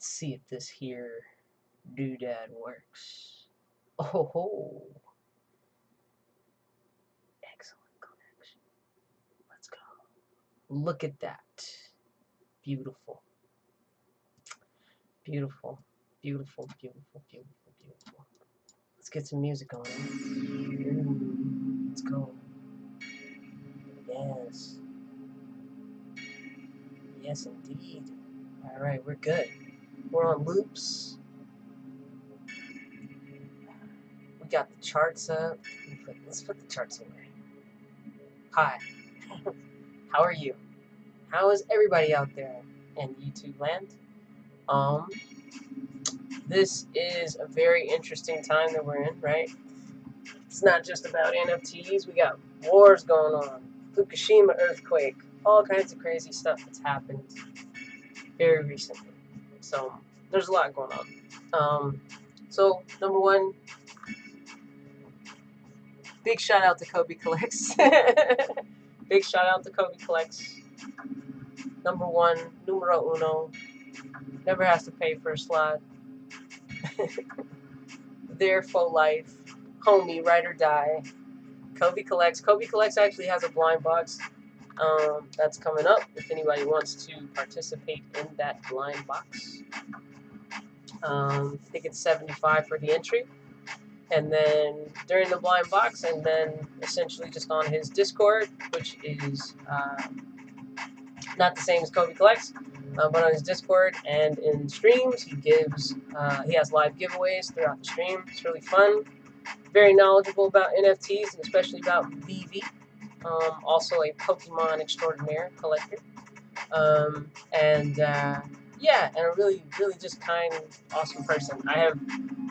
Let's see if this here doodad works. Oh ho! Excellent connection. Let's go. Look at that. Beautiful. Beautiful. Beautiful, beautiful, beautiful, beautiful. Let's get some music on it. Ooh, let's go. Yes. Yes, indeed. All right, we're good. We're on loops. We got the charts up. Let's put the charts away. Hi. How are you? How is everybody out there in YouTube land? Um, this is a very interesting time that we're in, right? It's not just about NFTs. We got wars going on, Fukushima earthquake, all kinds of crazy stuff that's happened very recently. So there's a lot going on. So number one, big shout out to Kobe Collects. Big shout out to Kobe Collects. Number one, numero uno. Never has to pay for a slot. There for life. Homie, ride or die. Kobe Collects. Kobe Collects actually has a blind box that's coming up if anybody wants to participate in that blind box. I think it's $75 for the entry. And then during the blind box, and then essentially just on his Discord, which is not the same as Kobe Collects, but on his Discord and in streams, he has live giveaways throughout the stream. It's really fun. Very knowledgeable about NFTs, and especially about Veve. Also a Pokemon extraordinaire collector. Yeah, and a really, really just kind, awesome person. I have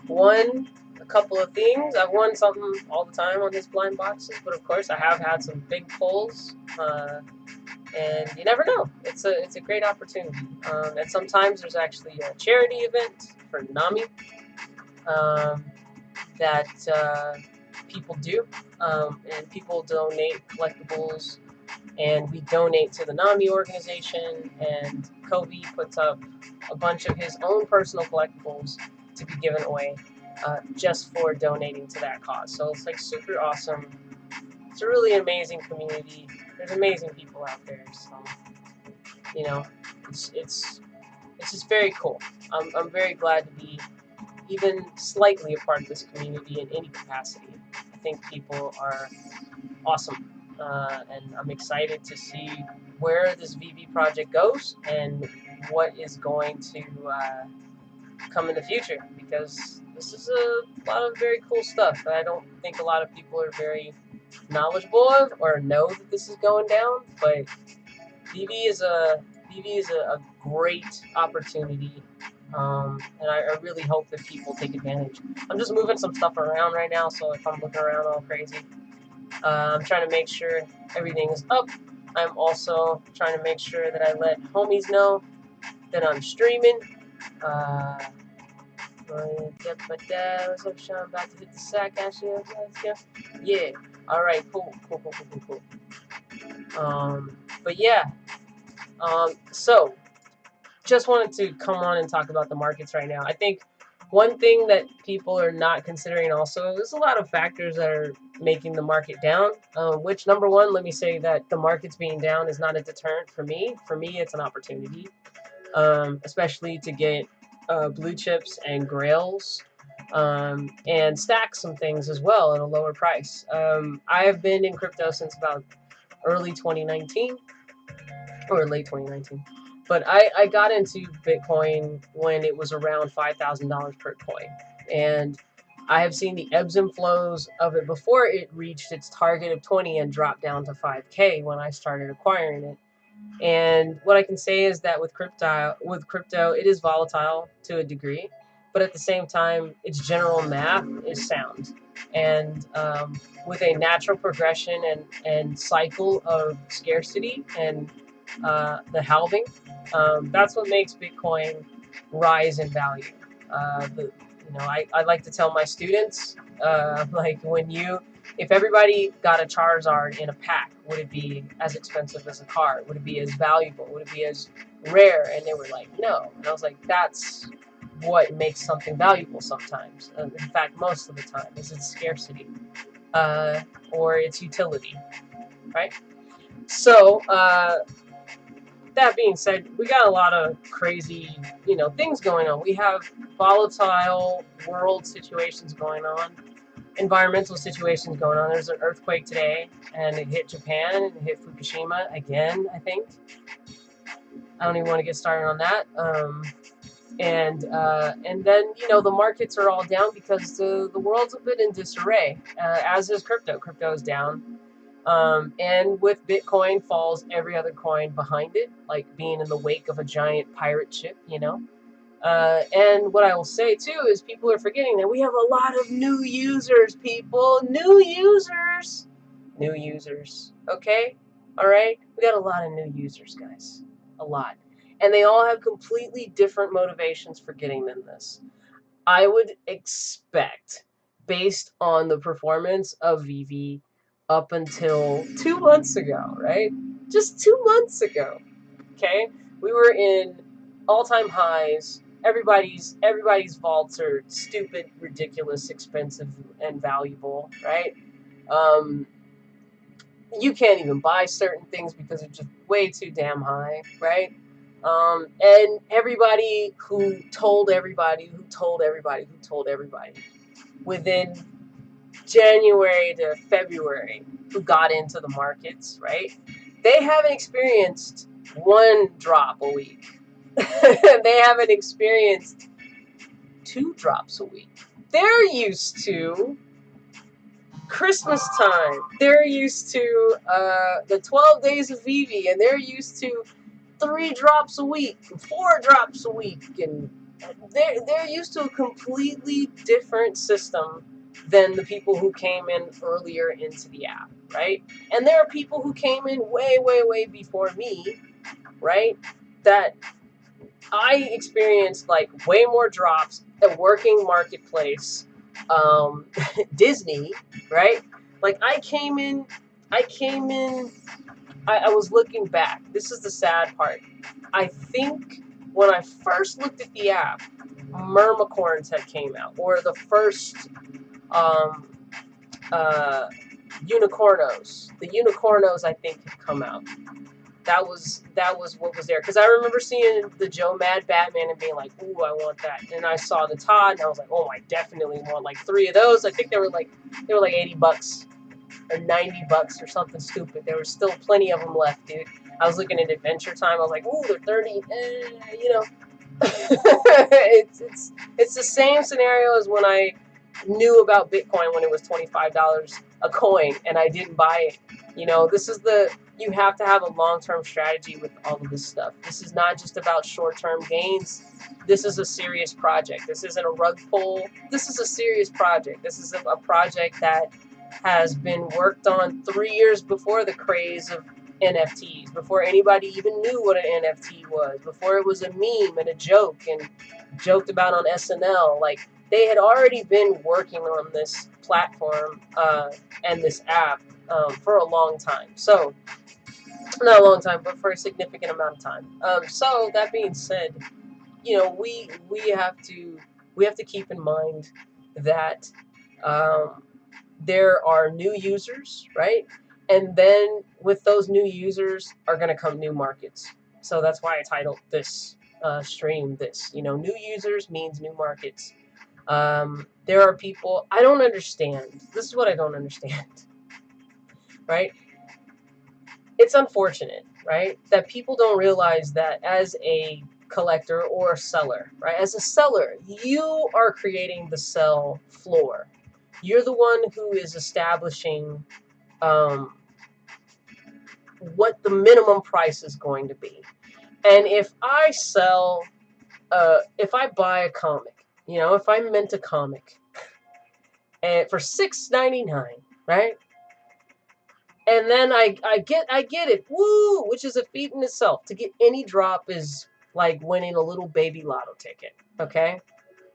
won a couple of things. I've won something all the time on his blind boxes, but of course I have had some big pulls. And you never know. It's a great opportunity. And sometimes there's actually a charity event for NAMI um, that people do, and people donate collectibles, and we donate to the NAMI organization. And Kobe puts up a bunch of his own personal collectibles to be given away just for donating to that cause. So it's like super awesome. It's a really amazing community. There's amazing people out there. So you know, it's just very cool. I'm very glad to be even slightly a part of this community in any capacity. I think people are awesome, and I'm excited to see where this VV project goes and what is going to come in the future, because this is a lot of very cool stuff that I don't think a lot of people are very knowledgeable of or know that this is going down. But VV is a great opportunity, and I really hope that people take advantage. I'm just moving some stuff around right now, so if I'm looking around all crazy, I'm trying to make sure everything is up. I'm also trying to make sure that I let homies know that I'm streaming. What's up, Sean? About to hit the sack, actually. Let's go. Yeah. All right. Cool. Cool. Cool. Cool. Cool. Cool. But yeah. So just wanted to come on and talk about the markets right now. I think one thing that people are not considering also, there's a lot of factors that are making the market down, which number one, let me say that the markets being down is not a deterrent for me. For me, it's an opportunity, especially to get blue chips and grails, and stack some things as well at a lower price. I have been in crypto since about early 2019 or late 2019. But I got into Bitcoin when it was around $5,000 per coin. And I have seen the ebbs and flows of it before it reached its target of 20 and dropped down to 5K when I started acquiring it. And what I can say is that with crypto, it is volatile to a degree, but at the same time, its general math is sound. And with a natural progression and cycle of scarcity and the halving, that's what makes Bitcoin rise in value. The You know, I like to tell my students, like if everybody got a Charizard in a pack, would it be as expensive as a card? Would it be as valuable? Would it be as rare? And they were like, no. And I was like, that's what makes something valuable sometimes. In fact, most of the time, is its scarcity or its utility, right? So, that being said, we got a lot of crazy, things going on. We have volatile world situations going on, environmental situations going on. There's an earthquake today, and it hit Japan, and it hit Fukushima again, I think. I don't even want to get started on that. And then the markets are all down because the world's a bit in disarray, as is crypto. Crypto is down. And with Bitcoin falls every other coin behind it, like being in the wake of a giant pirate ship. And what I will say too is people are forgetting that we have a lot of new users, people. New users. New users. Okay? All right? We got a lot of new users, guys. A lot. And they all have completely different motivations for getting than this. I would expect, based on the performance of Veve up until 2 months ago, right? Just 2 months ago, okay? We were in all-time highs. Everybody's vaults are stupid, ridiculous, expensive, and valuable, right? Um, you can't even buy certain things because they're just way too damn high, right? And everybody who told everybody, within January to February, who got into the markets, right? They haven't experienced one drop a week. They haven't experienced 2 drops a week. They're used to Christmas time. They're used to the 12 days of Veve, and they're used to 3 drops a week, 4 drops a week, and they're used to a completely different system than the people who came in earlier into the app, right? And there are people who came in way, way, way before me, right? That I experienced like way more drops, a working marketplace, Disney, right? Like I was looking back. This is the sad part. I think when I first looked at the app, Mermicorns had came out, or the first um, uh, Unicornos. The Unicornos, I think, had come out. That was what was there, because I remember seeing the Joe Mad Batman and being like, "Ooh, I want that." And I saw the Todd, and I was like, "Oh, I definitely want like 3 of those." I think they were like $80 or $90 or something stupid. There was still plenty of them left, dude. I was looking at Adventure Time. I was like, "Ooh, they're 30." It's the same scenario as when I knew about Bitcoin when it was $25 a coin and I didn't buy it. You have to have a long-term strategy with all of this stuff. This is not just about short-term gains. This is a serious project. This isn't a rug pull. This is a serious project. This is a project that has been worked on 3 years before the craze of NFTs, before anybody even knew what an NFT was, before it was a meme and a joke and joked about on SNL. Like, they had already been working on this platform and this app for a long time. So, not a long time, but for a significant amount of time. So that being said, we have to keep in mind that there are new users, right? And then with those new users are going to come new markets. So that's why I titled this stream this. New users means new markets. There are people I don't understand. This is what I don't understand, right? It's unfortunate, right, that people don't realize that as a collector or a seller, right? As a seller, you are creating the sell floor. You're the one who is establishing what the minimum price is going to be. And if I buy a comic, if I mint a comic and for $6.99, right? And then I get it, woo, which is a feat in itself. To get any drop is like winning a little baby lotto ticket, okay?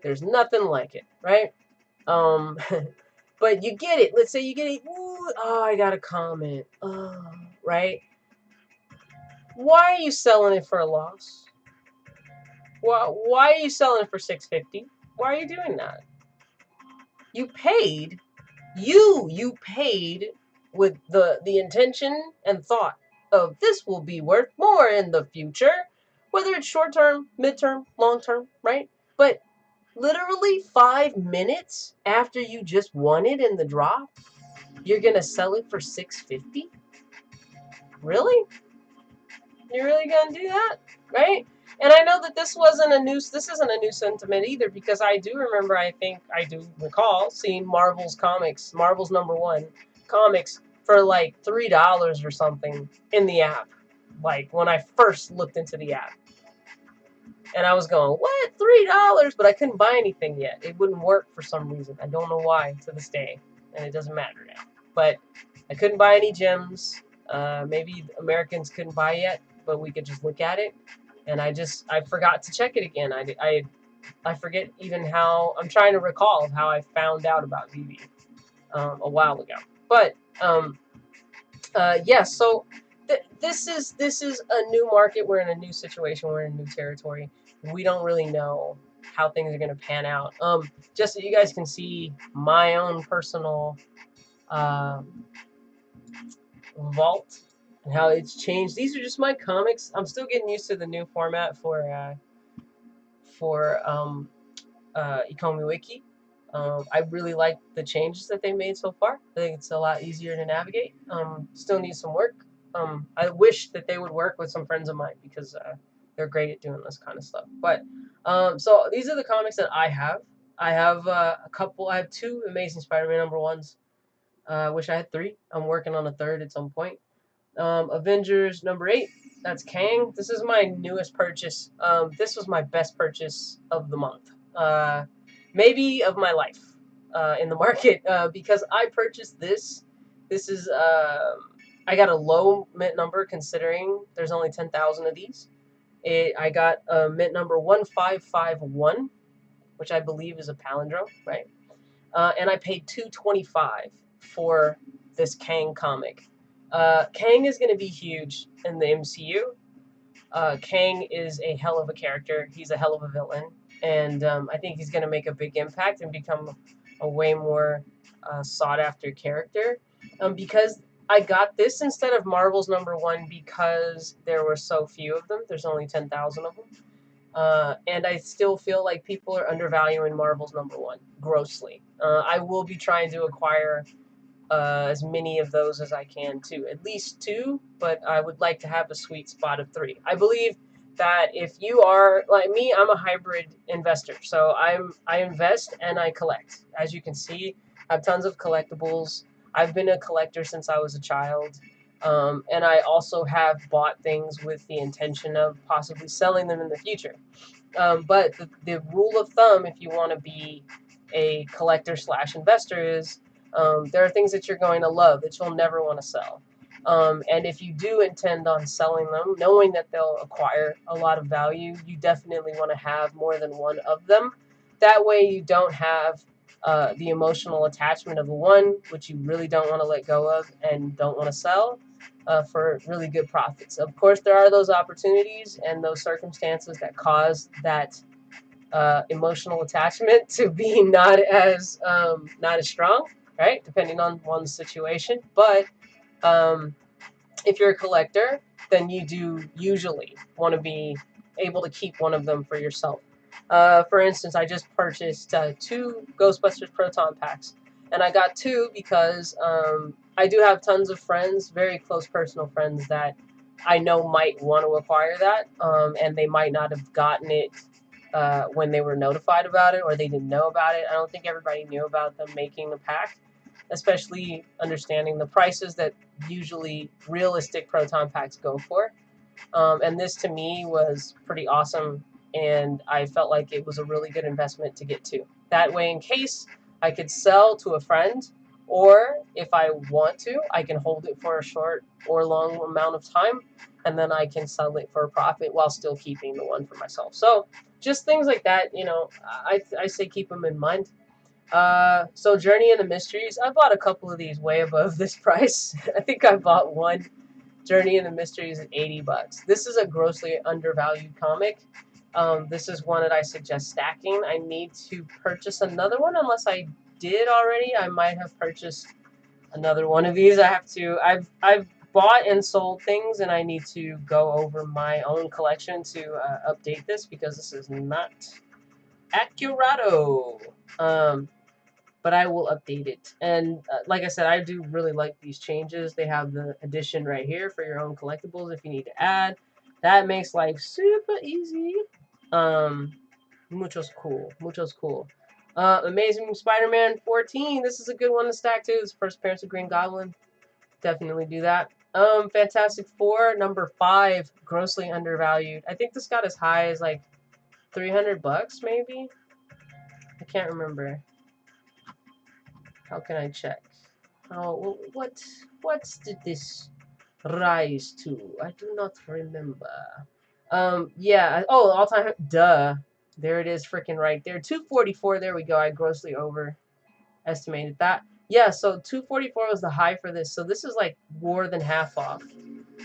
There's nothing like it, right? Um, but you get it. Let's say you get it. Ooh, oh, I got a comment. Oh, right? Why are you selling it for a loss? Why are you selling it for 650? Why are you doing that? You paid. You paid with the intention and thought of this will be worth more in the future, whether it's short term, midterm, long term, right? But literally 5 minutes after you just won it in the drop, you're gonna sell it for 650? Really? You're really gonna do that? Right? And I know that this isn't a new sentiment either, because I do remember, I think I do recall seeing Marvel's #1 comics for like $3 or something in the app. Like when I first looked into the app. And I was going, what? $3? But I couldn't buy anything yet. It wouldn't work for some reason. I don't know why to this day. And it doesn't matter now. But I couldn't buy any gems. Maybe Americans couldn't buy yet, but we could just look at it. And I forgot to check it again. I forget even how, I'm trying to recall how I found out about Veve a while ago. But yeah, so this is a new market. We're in a new situation. We're in a new territory. We don't really know how things are going to pan out. Just so you guys can see my own personal vault and how it's changed. These are just my comics. I'm still getting used to the new format for Ikomi Wiki. I really like the changes that they made so far. I think it's a lot easier to navigate. Still needs some work. I wish that they would work with some friends of mine, because they're great at doing this kind of stuff. But so these are the comics that I have. I have a couple. I have 2 Amazing Spider-Man #1s. I wish I had 3. I'm working on a 3rd at some point. Avengers #8. That's Kang. This is my newest purchase. This was my best purchase of the month. Maybe of my life in the market, because I purchased this. This is I got a low mint number, considering there's only 10,000 of these. I got mint number 1551, which I believe is a palindrome, right? And I paid $225 for this Kang comic. Kang is going to be huge in the MCU. Kang is a hell of a character. He's a hell of a villain. And I think he's going to make a big impact and become a way more sought-after character. Because I got this instead of Marvel's #1, because there were so few of them. There's only 10,000 of them. And I still feel like people are undervaluing Marvel's #1 grossly. I will be trying to acquire as many of those as I can too. At least 2, but I would like to have a sweet spot of 3. I believe that if you are like me, I'm a hybrid investor. So I invest and I collect. As you can see, I have tons of collectibles. I've been a collector since I was a child. And I also have bought things with the intention of possibly selling them in the future. But the rule of thumb, if you want to be a collector / investor, is there are things that you're going to love that you'll never want to sell. And if you do intend on selling them, knowing that they'll acquire a lot of value, you definitely want to have more than one of them. That way you don't have the emotional attachment of one, which you really don't want to let go of and don't want to sell for really good profits. Of course, there are those opportunities and those circumstances that cause that emotional attachment to be not as strong, right? Depending on one's situation. But if you're a collector, then you do usually want to be able to keep one of them for yourself. For instance, I just purchased 2 Ghostbusters Proton packs, and I got 2 because I do have tons of friends, very close personal friends, that I know might want to acquire that, and they might not have gotten it when they were notified about it, or they didn't know about it. I don't think everybody knew about them making the pack, especially understanding the prices that usually realistic proton packs go for. And this to me was pretty awesome, and I felt like it was a really good investment to get 2. That way, in case I could sell to a friend Or if I want to, I can hold it for a short or long amount of time, and then I can sell it for a profit while still keeping the one for myself. So just things like that, I say keep them in mind. So Journey into Mysteries, I bought a couple of these way above this price. I think I bought one Journey into Mysteries at $80. This is a grossly undervalued comic. This is one that I suggest stacking. I need to purchase another one unless I did already. I might have purchased another one of these. I've bought and sold things, and I need to go over my own collection to update this because this is not accurato. But I will update it. And like I said, I do really like these changes. They have the addition right here for your own collectibles if you need to add. That makes life super easy. Um, mucho's cool. Mucho's cool. Amazing Spider-Man 14. This is a good one to stack too. This first appearance of Green Goblin. Definitely do that. Fantastic Four, number 5, grossly undervalued. I think this got as high as like $300 maybe. I can't remember. How can I check? Oh, what did this rise to? I do not remember. Yeah. Oh, all-time. Duh. There it is, freaking right there. 244. There we go. I grossly overestimated that. Yeah. So 244 was the high for this. So this is like more than half off.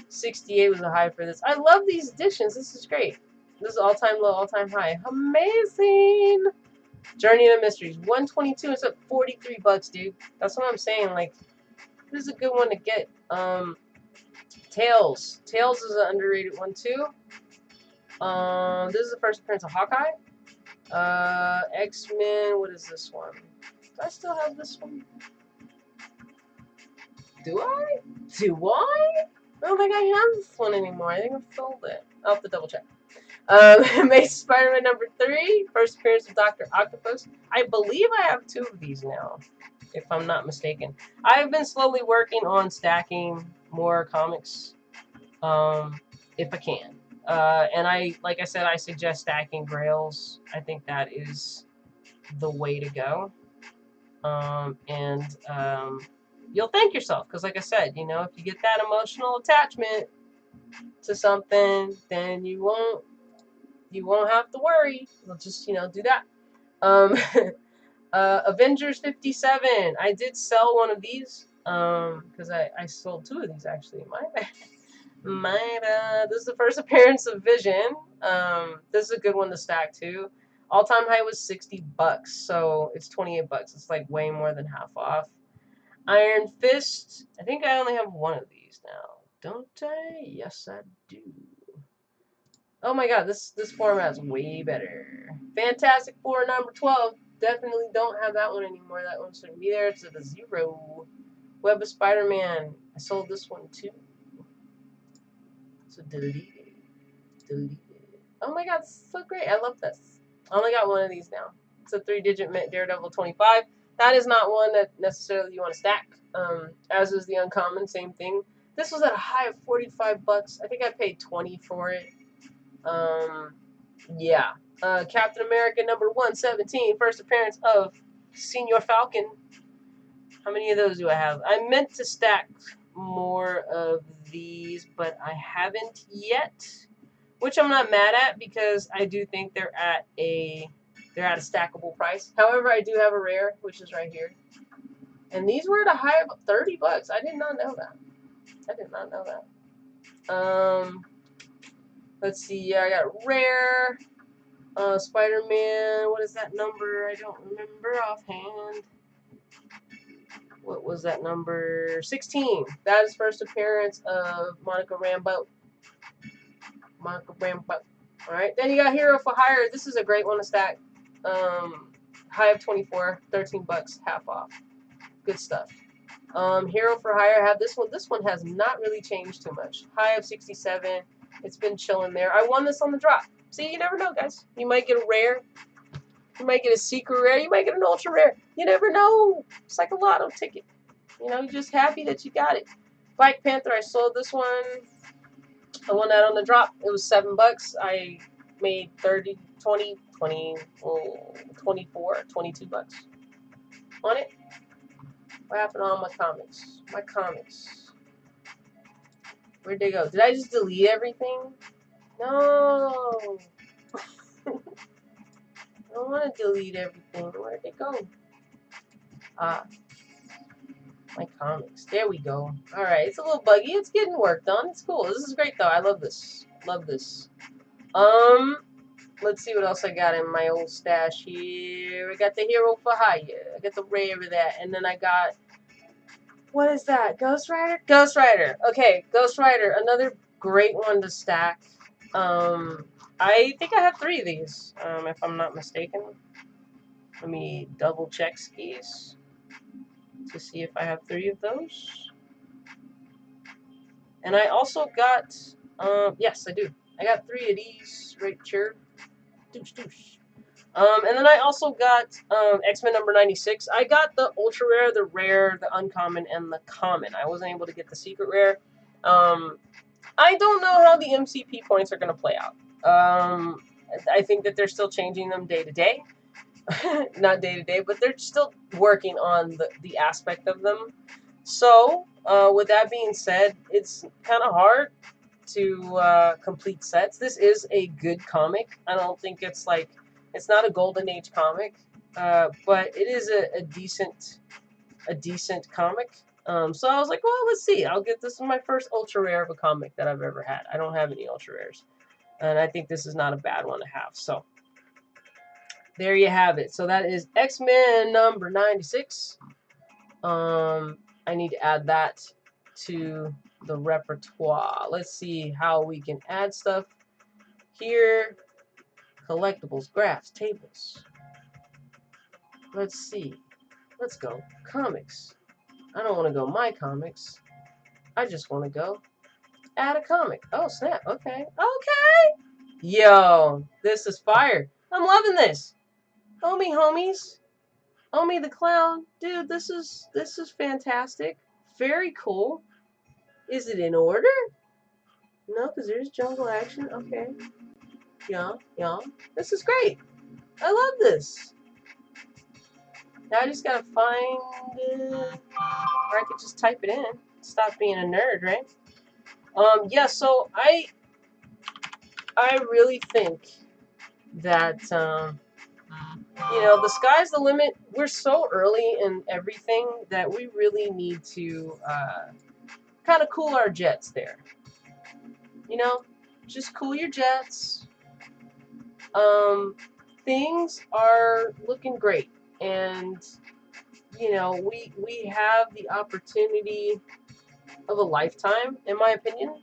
68 was the high for this. I love these editions. This is great. This is all-time low, all-time high. Amazing. Journey into Mysteries, 122. It's up $43, dude. That's what I'm saying. Like, this is a good one to get. Tails. Tails is an underrated one too. This is the first appearance of Hawkeye. X-Men. What is this one? Do I still have this one? Do I? Do I? I don't think I have this one anymore. I think I've sold it. I'll have to double check. Amazing Spider-Man number 3, first appearance of Dr. Octopus. I believe I have 2 of these now, if I'm not mistaken. I've been slowly working on stacking more comics, if I can. And like I said, I suggest stacking Grails. I think that is the way to go. You'll thank yourself, because like I said, if you get that emotional attachment to something, then you won't have to worry. You'll just, do that. Avengers 57. I did sell one of these. Because I sold 2 of these actually. My bad. This is the first appearance of Vision. This is a good one to stack too. All-time high was $60, so it's $28. It's like way more than half off. Iron Fist. I think I only have 1 of these now. Don't I? Yes, I do. Oh my god, this format's way better. Fantastic Four number 12. Definitely don't have that one anymore. That one shouldn't be there. It's at a 0. Web of Spider-Man. I sold this one too. So delete it. Oh my god, so great. I love this. I only got 1 of these now. It's a 3-digit mint Daredevil 25. That is not one that necessarily you want to stack. As is the uncommon, same thing. This was at a high of $45. I think I paid 20 for it. Yeah. Captain America number 117, first appearance of Senior Falcon. How many of those do I have? I meant to stack more of these, but I haven't yet, which I'm not mad at because I do think they're at a stackable price. However, I do have a rare, which is right here, and these were at a high of $30. I did not know that. Let's see. Yeah, I got rare. Spider-Man. What is that number? I don't remember offhand. What was that number? 16. That is first appearance of Monica Rambeau. Alright, then you got Hero for Hire. This is a great one to stack. High of 24, $13, half off. Good stuff. Hero for Hire, I have this one. This one has not really changed too much. High of 67. It's been chilling there. I won this on the drop. See, you never know, guys. You might get a rare. You might get a secret rare. You might get an ultra rare. You never know. It's like a lotto ticket. You're just happy that you got it. Black Panther, I sold this one. I won that on the drop. It was $7. I made 30, 20, 20, 24, $22 on it. What happened to all my comics? My comics. Where'd they go? Did I just delete everything? No. I don't want to delete everything. Where'd they go? Ah, my comics. There we go. Alright, it's a little buggy. It's getting worked on. It's cool. This is great, though. I love this. Love this. Let's see what else I got in my old stash here. I got the Hero for Hire. I got the rare of that. And then I got... What is that? Ghost Rider? Ghost Rider. Okay, Ghost Rider. Another great one to stack. I think I have 3 of these, if I'm not mistaken. Let me double check skis to see if I have 3 of those. And I also got, yes, I do. I got 3 of these right here. Doosh, doosh. And then I also got X-Men number 96. I got the ultra rare, the rare, the uncommon, and the common. I wasn't able to get the secret rare. I don't know how the MCP points are going to play out. I think that they're still changing them day to day. Not day to day, but they're still working on the aspect of them. So, with that being said, it's kind of hard to complete sets. This is a good comic. I don't think it's like, it's not a Golden Age comic, but it is a decent comic. So I was like, well, let's see. I'll get this is my first ultra rare of a comic that I've ever had. I don't have any ultra rares, and I think this is not a bad one to have. So there you have it. So that is X-Men number 96. I need to add that to the repertoire. Let's see how we can add stuff here. Collectibles, graphs, tables. Let's see. Let's go. Comics. I don't want to go my comics. I just want to go add a comic. Oh, snap. Okay. Okay. Yo, this is fire. I'm loving this. Homie, homies. Homie the Clown. Dude, this is fantastic. Very cool. Is it in order? No, because there's jungle action. Okay. Yeah, yeah. This is great. I love this. Now I just gotta find it. Or I could just type it in. Stop being a nerd, right? Yeah, so I really think that you know, the sky's the limit. We're so early in everything that we really need to kind of cool our jets there. You know, just cool your jets. Things are looking great, and you know, we have the opportunity of a lifetime, in my opinion.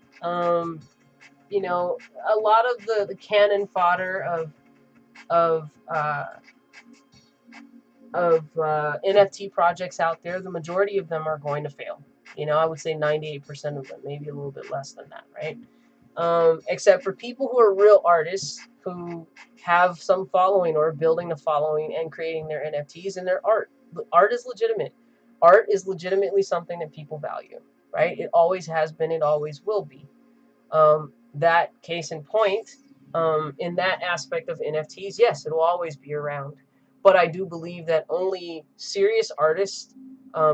You know, a lot of the cannon fodder of NFT projects out there, the majority of them are going to fail. You know, I would say 98% of them, maybe a little bit less than that, right? Except for people who are real artists who have some following or building a following and creating their NFTs and their art. Art is legitimate. Art is legitimately something that people value, right? It always has been, it always will be. That case in point, in that aspect of NFTs, yes, it will always be around. But I do believe that only serious artists,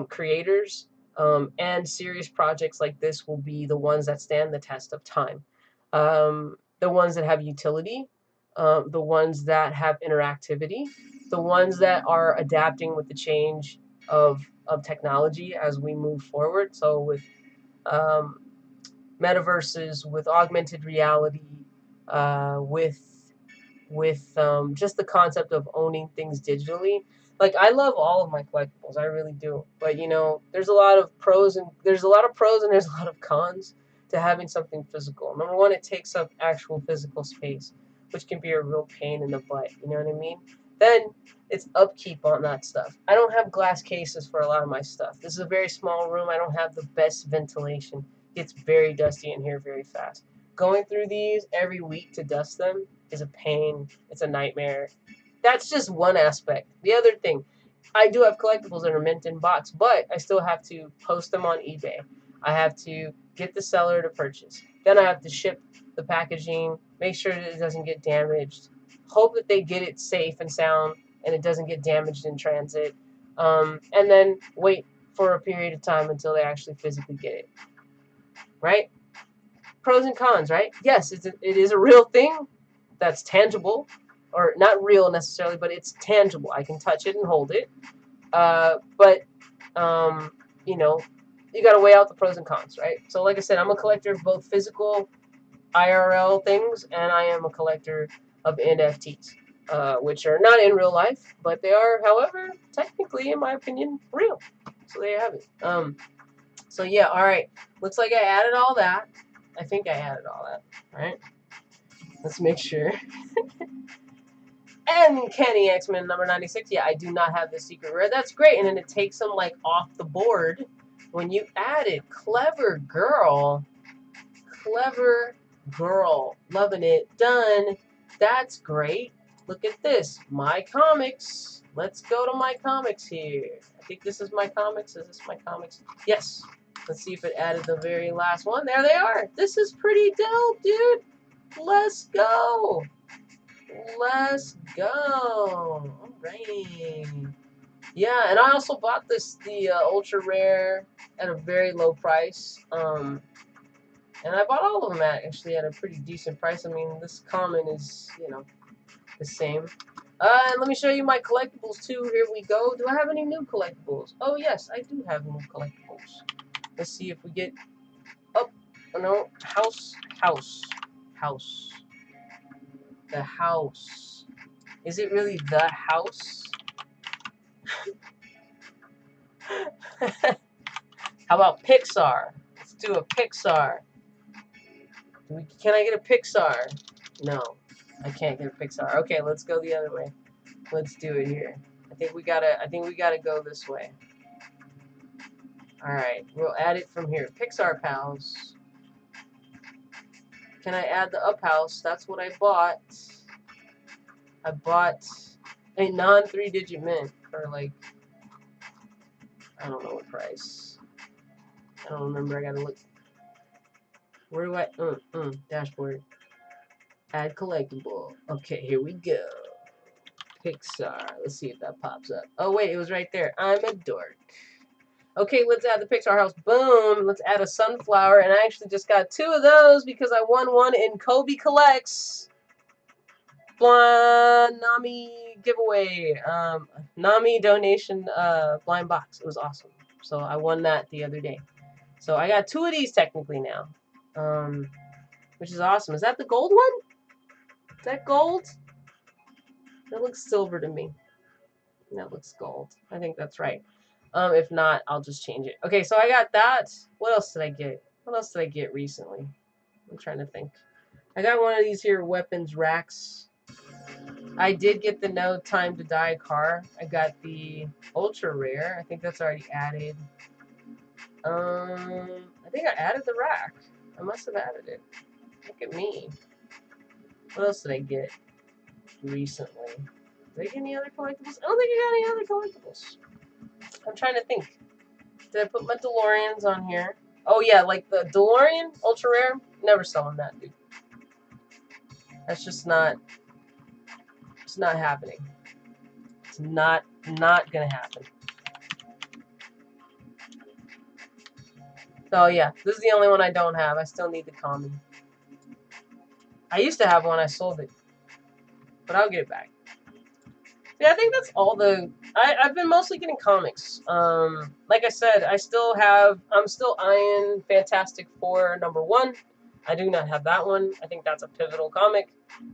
creators, and serious projects like this will be the ones that stand the test of time. The ones that have utility, the ones that have interactivity, the ones that are adapting with the change of technology as we move forward. So with um, metaverses, with augmented reality, with just the concept of owning things digitally. Like I love all of my collectibles, I really do. But you know, there's a lot of pros and there's a lot of cons to having something physical. Number one, it takes up actual physical space, which can be a real pain in the butt. You know what I mean? Then it's upkeep on that stuff. I don't have glass cases for a lot of my stuff. This is a very small room. I don't have the best ventilation. It's very dusty in here very fast. Going through these every week to dust them is a pain. It's a nightmare. That's just one aspect. The other thing, I do have collectibles that are mint in box, but I still have to post them on eBay. I have to get the seller to purchase. Then I have to ship the packaging, make sure that it doesn't get damaged, hope that they get it safe and sound and it doesn't get damaged in transit, and then wait for a period of time until they actually physically get it. Right? Pros and cons, right? Yes, it is a real thing that's tangible, or not real necessarily, but it's tangible. I can touch it and hold it. But you know, you got to weigh out the pros and cons, right? So, like I said, I'm a collector of both physical IRL things, and I am a collector of NFTs, which are not in real life, but they are, however, technically, in my opinion, real. So there you have it. So yeah, all right. Looks like I added all that. I think I added all that. All right. Let's make sure. And Kenny X-Men number 96. Yeah, I do not have the secret rare. That's great. And then it takes them like off the board when you add it. Clever girl. Clever girl. Loving it. Done. That's great. Look at this. My comics. Let's go to my comics here. I think this is my comics. Is this my comics? Yes. Let's see if it added the very last one. There they are. This is pretty dope, dude. Let's go. Let's go. All right. Yeah, and I also bought the ultra rare at a very low price. And I bought all of them actually at a pretty decent price. I mean, this common is, the same. And let me show you my collectibles too. Here we go. Do I have any new collectibles? Oh yes, I do have new collectibles. Let's see if we get up. Oh no, house. The house. Is it really the house? How about Pixar? Let's do a Pixar. Can I get a Pixar? No, I can't get a Pixar. Okay, let's go the other way. Let's do it here. I think we gotta go this way. All right, we'll add it from here. Pixar pals. Can I add the up house? That's what I bought. I bought a non 3-digit mint for like, I don't know what price. I don't remember. I gotta look. Where do I? Dashboard. Add collectible. Okay, here we go. Pixar. Let's see if that pops up. Oh wait, it was right there. I'm a dork. Okay, let's add the Pixar house. Boom. Let's add a sunflower. And I actually just got 2 of those because I won one in Kobe Collects. Blind Nami giveaway. Nami donation blind box. It was awesome. So I won that the other day. So I got 2 of these technically now. Which is awesome. Is that the gold one? Is that gold? That looks silver to me. That looks gold. I think that's right. If not, I'll just change it. Okay, so I got that. What else did I get? What else did I get recently? I'm trying to think. I got one of these here weapons racks. I did get the No Time to Die car. I got the ultra rare. I think that's already added. I think I added the rack. I must have added it. Look at me. What else did I get recently? Did I get any other collectibles? I don't think I got any other collectibles. I'm trying to think. Did I put my DeLoreans on here? Oh yeah, like the DeLorean ultra rare. Never selling that, dude. That's just not. It's not happening. It's not gonna happen. So yeah, this is the only one I don't have. I still need the common. I used to have one. I sold it, but I'll get it back. Yeah, I think that's all the. I've been mostly getting comics. Like I said, I'm still eyeing Fantastic Four #1. I do not have that one. I think that's a pivotal comic.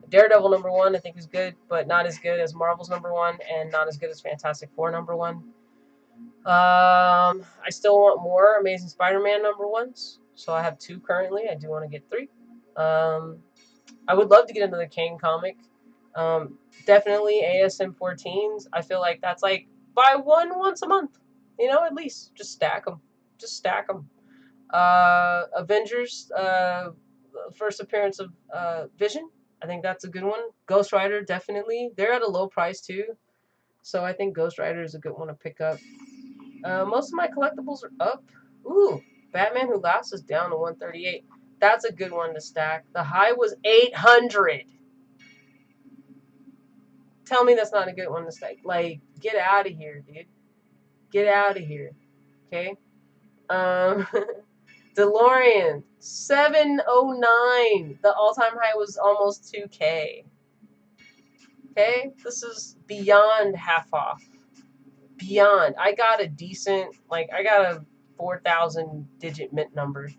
Daredevil #1 I think is good, but not as good as Marvel's #1, and not as good as Fantastic Four #1. I still want more Amazing Spider-Man #1s, so I have 2 currently. I do want to get 3. I would love to get another Kane comic. Definitely ASM 14s. I feel like that's like buy one once a month. At least just stack them. Just stack them. Avengers. First appearance of Vision. I think that's a good one. Ghost Rider, definitely. They're at a low price too, so I think Ghost Rider is a good one to pick up. Most of my collectibles are up. Ooh, Batman Who Laughs is down to 138. That's a good one to stack. The high was 800. Tell me that's not a good one to stack. Like, get out of here, dude. Get out of here. Okay. Um, DeLorean 709. The all-time high was almost 2K. Okay, this is beyond half off. Beyond. I got a decent, like I got a 4,000 digit mint number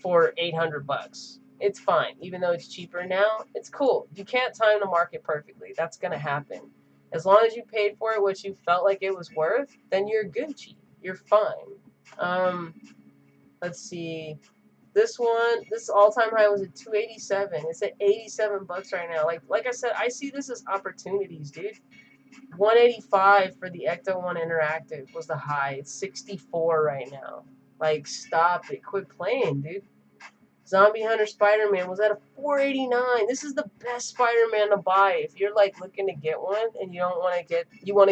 for $800. It's fine, even though it's cheaper now. It's cool. You can't time the market perfectly. That's gonna happen. As long as you paid for it what you felt like it was worth, then you're Gucci. You're fine. Um, let's see. This all-time high was at 287. It's at $87 right now. Like I said, I see this as opportunities, dude. 185 for the Ecto 1 Interactive was the high. It's 64 right now. Like, stop it. Quit playing, dude. Zombie Hunter Spider-Man was at a 489. This is the best Spider-Man to buy. If you're like looking to get one and you don't want to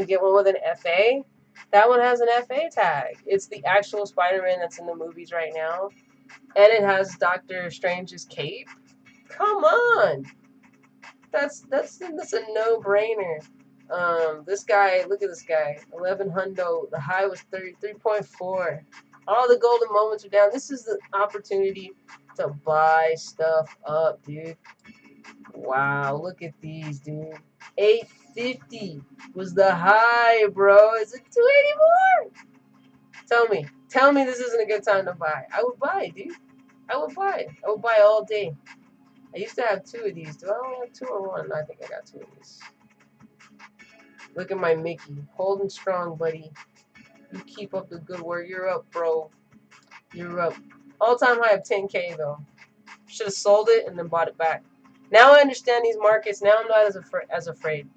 get one with an FA, that one has an FA tag. It's the actual Spider-Man that's in the movies right now. And it has Doctor Strange's cape. Come on. That's a no-brainer. This guy, look at this guy. 11 hundo. The high was 33.4. All the golden moments are down. This is the opportunity to buy stuff up, dude. Wow, look at these, dude. 850 was the high, bro. Is it 284? Tell me this isn't a good time to buy. I would buy, dude. I would buy. I would buy all day. I used to have 2 of these. Do I only have 2 or 1? I think I got 2 of these. Look at my Mickey. Holding strong, buddy. You keep up the good work. You're up, bro. You're up. All-time high of 10K, though. Should have sold it and then bought it back. Now I understand these markets. Now I'm not as afraid.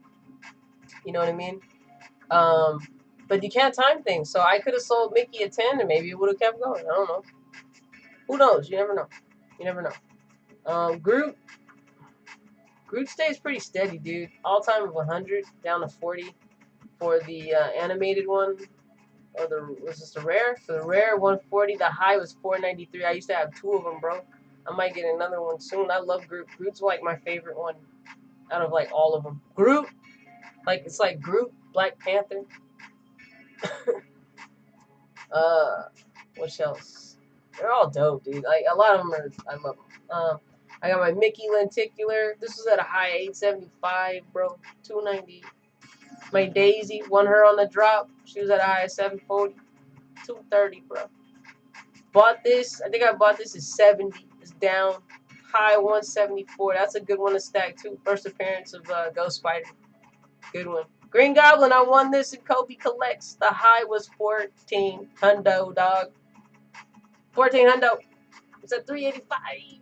You know what I mean? But you can't time things. So I could have sold Mickey at 10 and maybe it would have kept going. I don't know. Who knows? You never know. You never know. Groot stays pretty steady, dude. All-time of 100, down to 40 for the animated one. Or was this the rare? For the rare, 140. The high was 493. I used to have 2 of them, bro. I might get another one soon. I love Groot. Groot's like my favorite one out of like all of them. Groot, like it's like Groot, Black Panther. What else? They're all dope, dude. Like a lot of them are. I love them. I got my Mickey lenticular. This was at a high 875, bro. 290. My Daisy, won her on the drop. She was at a high of 740. 230, bro. Bought this. I think I bought this at 70. It's down. High 174. That's a good one to stack too. First appearance of Ghost Spider. Good one. Green Goblin. I won this in Kobe Collects. The high was 14 hundo, dog. 14 hundo. It's at 385.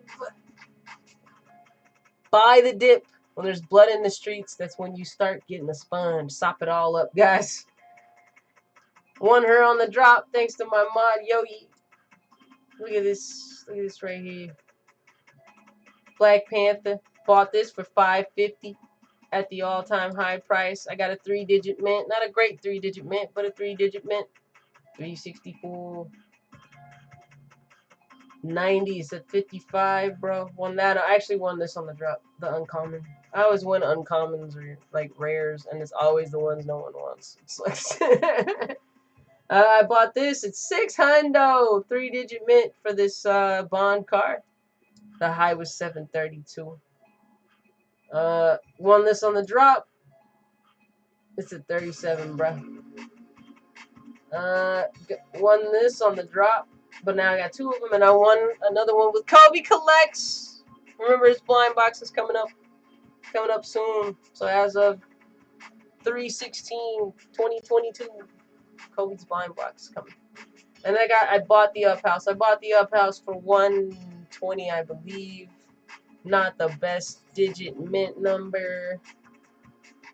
Buy the dip. When there's blood in the streets, that's when you start getting a sponge. Sop it all up, guys. Won her on the drop thanks to my mod Yogi. Look at this. Look at this right here. Black Panther. Bought this for $5.50 at the all-time high price. I got a 3-digit mint. Not a great 3-digit mint, but a 3-digit mint. 364. 90s at 55, bro. Won that. I actually won this on the drop. The uncommon. I always win uncommons or like rares, and it's always the ones no one wants. It's like I bought this. It's 600. 3-digit mint for this Bond card. The high was 732. Won this on the drop. It's at 37, bro. Won this on the drop, but now I got 2 of them, and I won another one with Kobe Collects. Remember, his blind box is coming up soon. So as of 3/16/2022, Kobe's blind box is coming. And I bought the Up House. I bought the Up House for 120, I believe. Not the best digit mint number.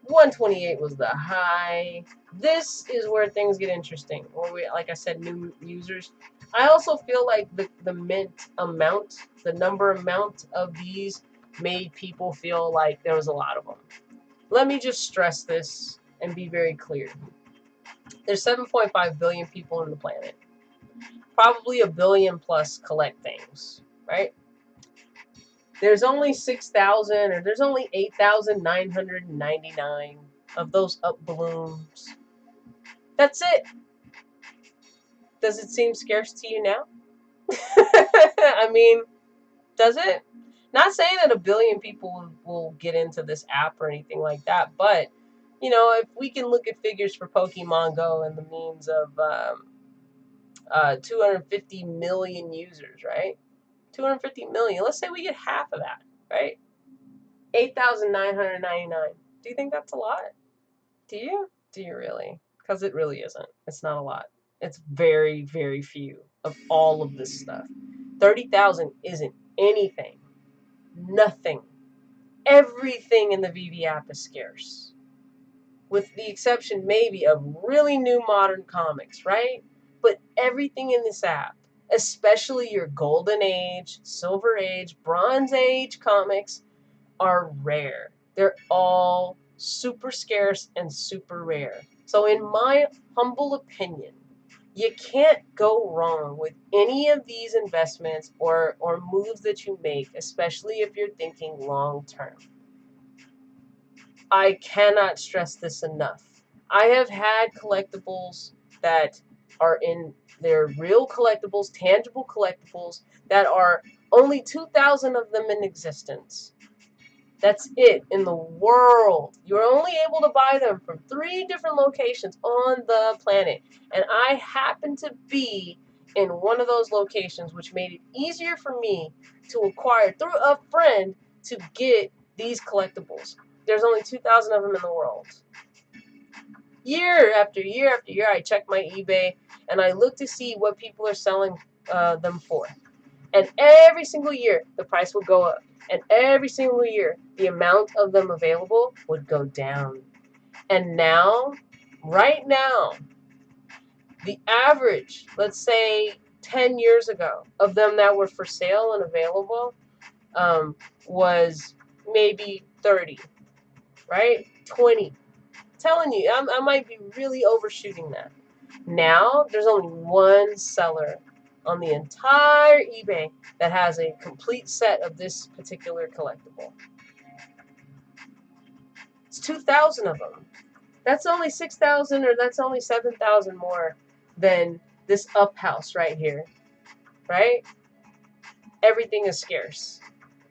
128 was the high. This is where things get interesting. Where we, like I said, new users. I also feel like the mint amount, the number amount of these made people feel like there was a lot of them. Let me just stress this and be very clear. There's 7.5 billion people on the planet. Probably a billion plus collect things, right? There's only 6,000 or there's only 8,999 of those up balloons. That's it. Does it seem scarce to you now? I mean, does it? Not saying that a billion people will get into this app or anything like that, but you know, if we can look at figures for Pokemon Go and the means of 250 million users, right? 250 million. Let's say we get half of that, right? 8,999. Do you think that's a lot? Do you? Do you really? Because it really isn't. It's not a lot. It's very, very few of all of this stuff. 30,000 isn't anything. Nothing. Everything in the Veve app is scarce. With the exception, maybe, of really new modern comics, right? But everything in this app, especially your Golden Age, Silver Age, Bronze Age comics, are rare. They're all super scarce and super rare. So, in my humble opinion, you can't go wrong with any of these investments or moves that you make, especially if you're thinking long term. I cannot stress this enough. I have had collectibles that are in their real collectibles, tangible collectibles, that are only 2,000 of them in existence. That's it in the world. You're only able to buy them from 3 different locations on the planet. And I happen to be in one of those locations, which made it easier for me to acquire through a friend to get these collectibles. There's only 2,000 of them in the world. Year after year after year, I check my eBay and I look to see what people are selling them for. And every single year, the price would go up. And every single year, the amount of them available would go down. And now, right now, the average, let's say 10 years ago, of them that were for sale and available was maybe 30, right? 20. Telling you, I might be really overshooting that. Now, there's only one seller on the entire eBay that has a complete set of this particular collectible. It's 2,000 of them. That's only 6,000 or that's only 7,000 more than this up house right here, right? Everything is scarce.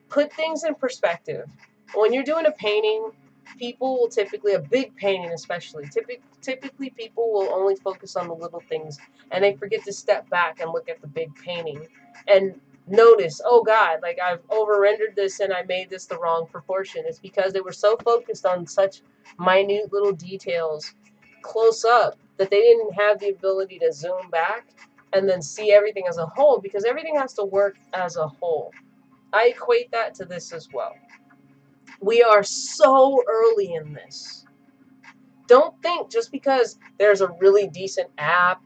Put things in perspective. When you're doing a painting, people will typically, a big painting especially, typically people will only focus on the little things and they forget to step back and look at the big painting and notice, oh God, like I've over rendered this and I made this the wrong proportion. It's because they were so focused on such minute little details close up that they didn't have the ability to zoom back and then see everything as a whole, because everything has to work as a whole. I equate that to this as well. We are so early in this. Don't think just because there's a really decent app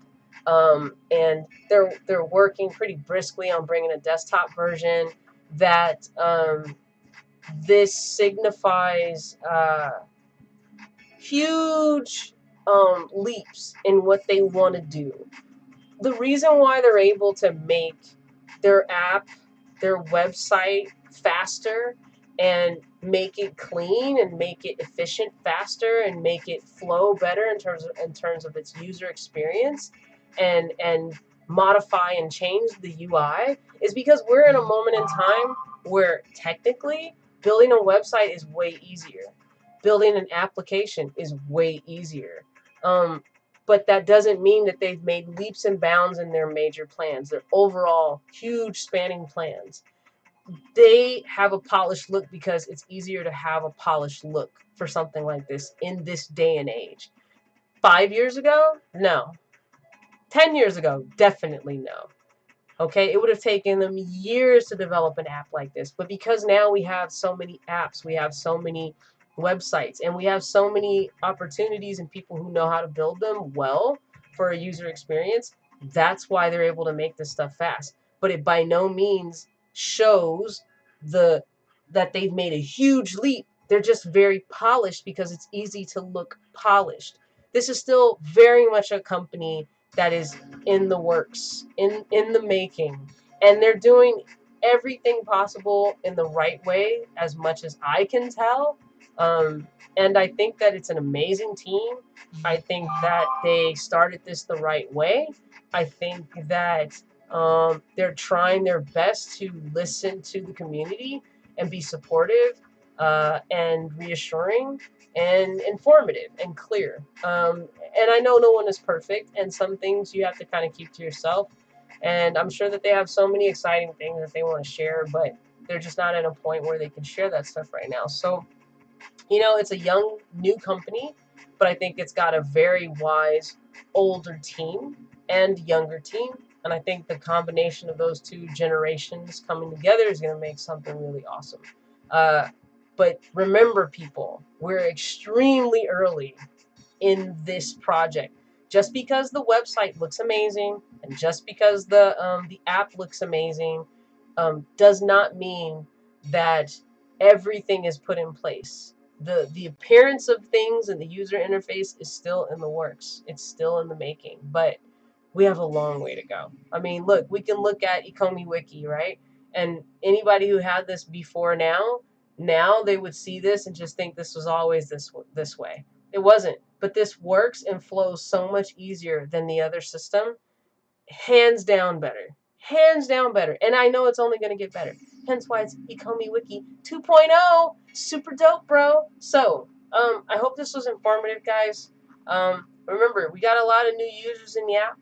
and they're working pretty briskly on bringing a desktop version that this signifies huge leaps in what they want to do. The reason why they're able to make their app, their website faster and make it clean and make it efficient faster and make it flow better in terms of its user experience and modify and change the UI is because we're in a moment in time where technically building a website is way easier. Building an application is way easier. But that doesn't mean that they've made leaps and bounds in their major plans, their overall huge spanning plans. They have a polished look because it's easier to have a polished look for something like this in this day and age. 5 years ago, no. 10 years ago, definitely no. Okay, it would have taken them years to develop an app like this. But because now we have so many apps, we have so many websites, and we have so many opportunities and people who know how to build them well for a user experience, that's why they're able to make this stuff fast. But it by no means shows the that they've made a huge leap. They're just very polished because it's easy to look polished. This is still very much a company that is in the works, in the making, and they're doing everything possible in the right way, as much as I can tell, And I think that it's an amazing team. I think that they started this the right way. I think that they're trying their best to listen to the community and be supportive and reassuring and informative and clear. And I know no one is perfect, and some things you have to kind of keep to yourself. And I'm sure that they have so many exciting things that they want to share, but they're just not at a point where they can share that stuff right now. So, it's a young, new company, but I think it's got a very wise, older team and younger team. And I think the combination of those two generations coming together is going to make something really awesome. Uh, but remember, people, we're extremely early in this project. Just because the website looks amazing and just because the app looks amazing does not mean that everything is put in place. The appearance of things and the user interface is still in the works. It's still in the making, but we have a long way to go. I mean, look, we can look at Ecomi Wiki, right? And anybody who had this before now they would see this and just think this was always this way. It wasn't, but this works and flows so much easier than the other system. Hands down better. Hands down better. And I know it's only going to get better. Hence why it's Ecomi Wiki 2.0. Super dope, bro. So, I hope this was informative, guys. Remember, we got a lot of new users in the app,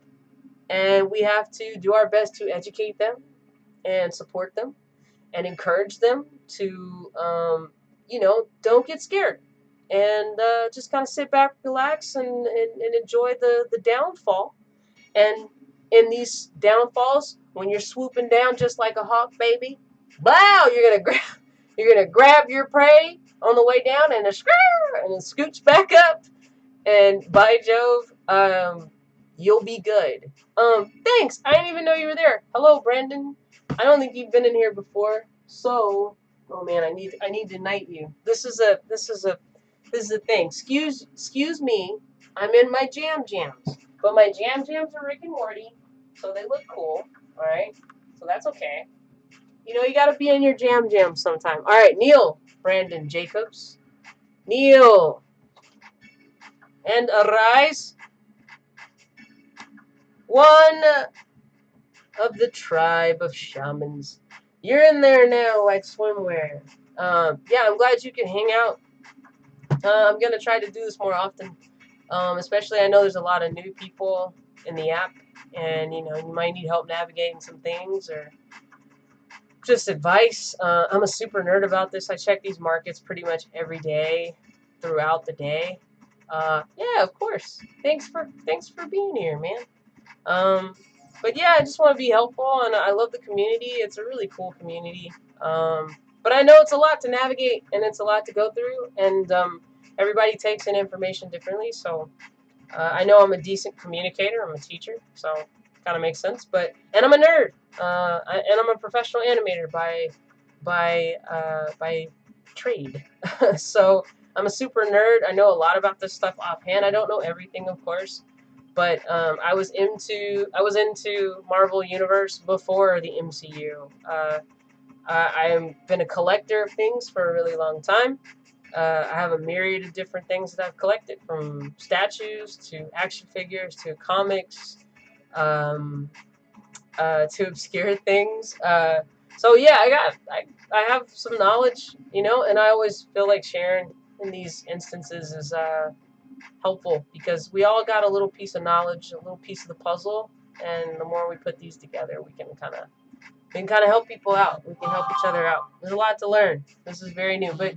and we have to do our best to educate them and support them and encourage them to, don't get scared and just kind of sit back, relax, and enjoy the downfall. And in these downfalls, when you're swooping down just like a hawk, baby, wow, you're gonna grab your prey on the way down and and it scoots back up. And by Jove, you'll be good. Thanks. I didn't even know you were there. Hello, Brandon. I don't think you've been in here before. So, oh man, I need to knight you. This is a thing. Excuse me. I'm in my jams, but my jams are Rick and Morty, so they look cool. All right, so that's okay. You gotta be in your jam sometime. All right, Neil, Brandon Jacobs, Neil, and arise. One of the tribe of shamans. You're in there now like swimwear. Yeah, I'm glad you can hang out. I'm going to try to do this more often. Especially I know there's a lot of new people in the app. And, you might need help navigating some things or just advice. I'm a super nerd about this. I check these markets pretty much every day throughout the day. Yeah, of course. Thanks for being here, man. But yeah, I just want to be helpful, and I love the community. It's a really cool community. But I know it's a lot to navigate, and it's a lot to go through, and everybody takes in information differently. So I know I'm a decent communicator. I'm a teacher, so kind of makes sense. And I'm a nerd, and I'm a professional animator by trade. So I'm a super nerd. I know a lot about this stuff offhand. I don't know everything, of course. But I was into Marvel Universe before the MCU. I've been a collector of things for a really long time. I have a myriad of different things that I've collected, from statues to action figures to comics, um, to obscure things. So yeah, I have some knowledge, and I always feel like sharing in these instances is helpful, because we all got a little piece of knowledge, a little piece of the puzzle, and the more we put these together, we can kind of help people out. We can help each other out. There's a lot to learn. This is very new, but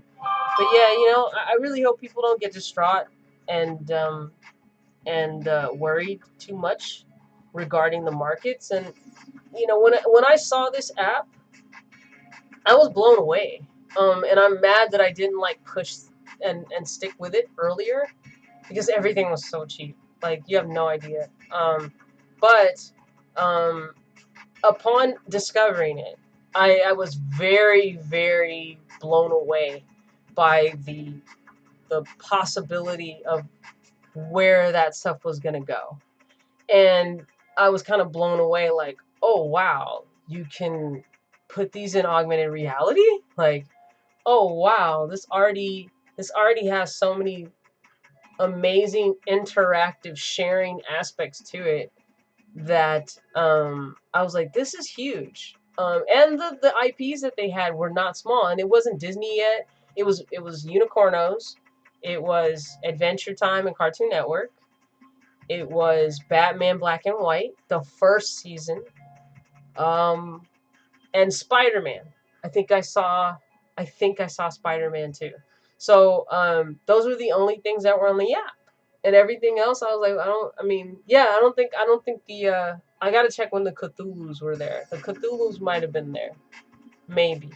yeah, I really hope people don't get distraught and worried too much regarding the markets. And when I saw this app, I was blown away. And I'm mad that I didn't push and stick with it earlier, because everything was so cheap. Like, you have no idea. But upon discovering it, I was very, very blown away by the possibility of where that stuff was gonna go. And I was kind of blown away, like, oh wow, you can put these in augmented reality? Like, oh wow, this already this already has so many amazing interactive sharing aspects to it that I was like, this is huge. And the IPs that they had were not small, and it wasn't Disney yet. It was Unicornos, it was Adventure Time and Cartoon Network, it was Batman Black and White, the first season, um, and Spider Man. I think I saw Spider Man too. So those were the only things that were on the app, and everything else I was like, I don't think the I gotta check when the Cthulhu's were there. The Cthulhu's might have been there, maybe,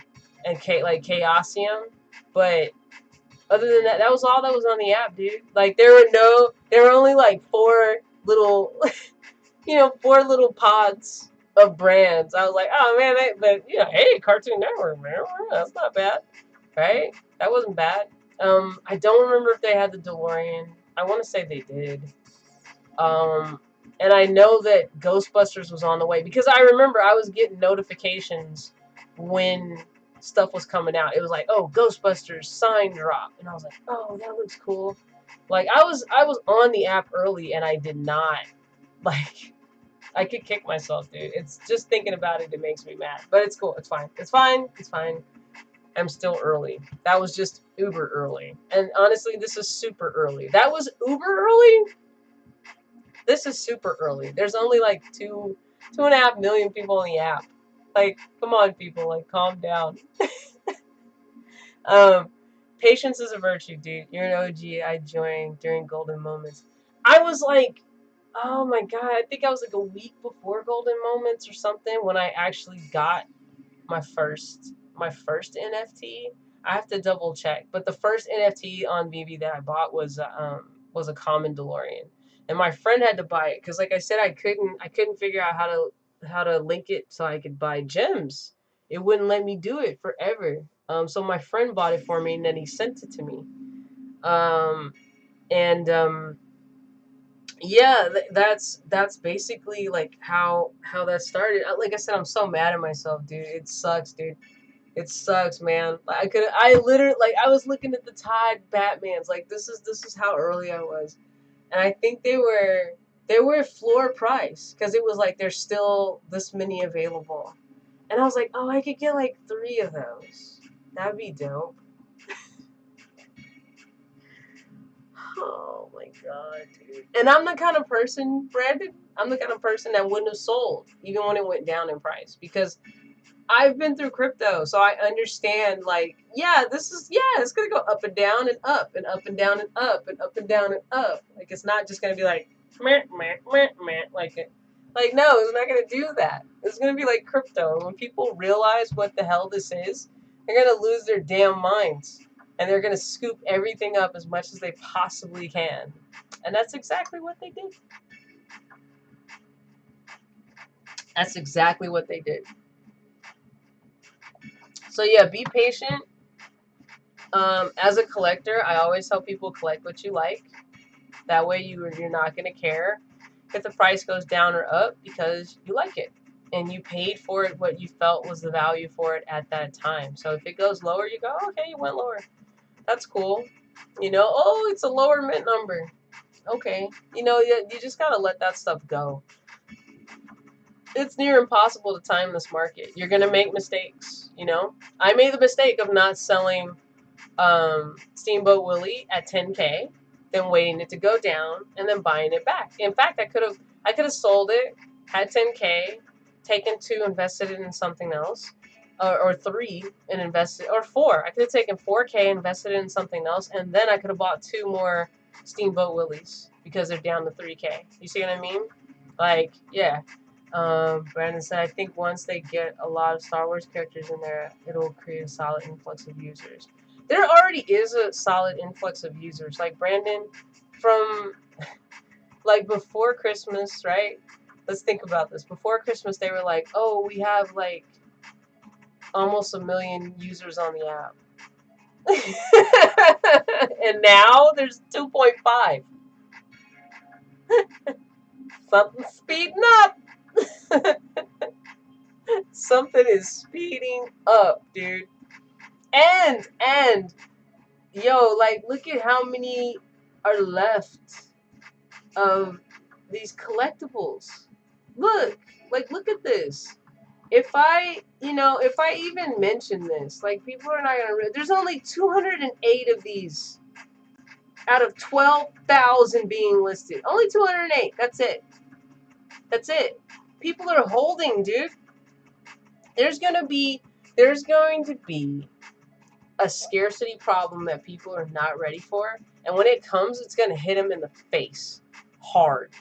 and like Chaosium, but other than that, that was all that was on the app, dude. Like there were only like four little, four little pods of brands. I was like, oh man, but hey, Cartoon Network, man, that's not bad, right? That wasn't bad. I don't remember if they had the DeLorean. I want to say they did. Um, and I know that Ghostbusters was on the way because I remember I was getting notifications when stuff was coming out. It was like, oh, Ghostbusters sign drop, and I was like, oh, that looks cool. Like I was on the app early, and I did not like. I could kick myself, dude. It's just thinking about it. It makes me mad, but it's cool. It's fine. It's fine. It's fine. I'm still early. That was just uber early, and honestly, this is super early. That was uber early. This is super early. There's only like 2.5 million people on the app. Like, come on, people. Like, calm down. Um, Patience is a virtue, dude. You're an OG. I joined during golden moments. I was like, oh my god. I think I was like a week before golden moments or something when I actually got my first NFT. I have to double check, but the first NFT on Veve that I bought was a common DeLorean, and my friend had to buy it because, like I said, I couldn't figure out how to link it so I could buy gems. It wouldn't let me do it forever. So my friend bought it for me, and then he sent it to me. And Yeah, that's basically like how that started. Like I said, I'm so mad at myself, dude. It sucks, dude. It sucks, man. I literally, like, I was looking at the Tide Batmans. Like, this is how early I was, and I think they were floor price because it was like there's still this many available, and I was like, oh, I could get like 3 of those. That'd be dope. Oh my god, dude. And I'm the kind of person, Brandon. I'm the kind of person that wouldn't have sold even when it went down in price because I've been through crypto, so I understand. Like, it's gonna go up and down and up and up and down and up and up and down and up. Like, it's not just gonna be like meh, meh, meh, meh, like no, it's not gonna do that. It's gonna be like crypto. And when people realize what the hell this is, they're gonna lose their damn minds, and they're gonna scoop everything up as much as they possibly can. And that's exactly what they did. That's exactly what they did. So yeah, be patient. As a collector, I always tell people collect what you like. That way you're not going to care if the price goes down or up because you like it. And you paid for it what you felt was the value for it at that time. So if it goes lower, you go, okay, you went lower. That's cool. Oh, it's a lower mint number. Okay. You just got to let that stuff go. It's near impossible to time this market. You're going to make mistakes. I made the mistake of not selling Steamboat Willie at 10K, then waiting it to go down, and then buying it back. In fact, I could have sold it, had 10K, taken 2, invested it in something else, or 3 and invested, or 4. I could have taken 4K, invested it in something else, and then I could have bought 2 more Steamboat Willies because they're down to 3K. You see what I mean? Like, yeah. Brandon said, I think once they get a lot of Star Wars characters in there, it'll create a solid influx of users. There already is a solid influx of users. Like Brandon, from like before Christmas, right? Let's think about this. Before Christmas, they were like, oh, we have like almost 1 million users on the app. And now there's 2.5. Something's speeding up. Something is speeding up, dude. And Yo, like, look at how many are left of these collectibles. Look, like, look at this. If I, if I even mention this, like, people are not gonna. There's only 208 of these out of 12,000 being listed. Only 208. That's it. That's it. People are holding, dude. There's going to be a scarcity problem that people are not ready for. And when it comes, it's going to hit them in the face. Hard.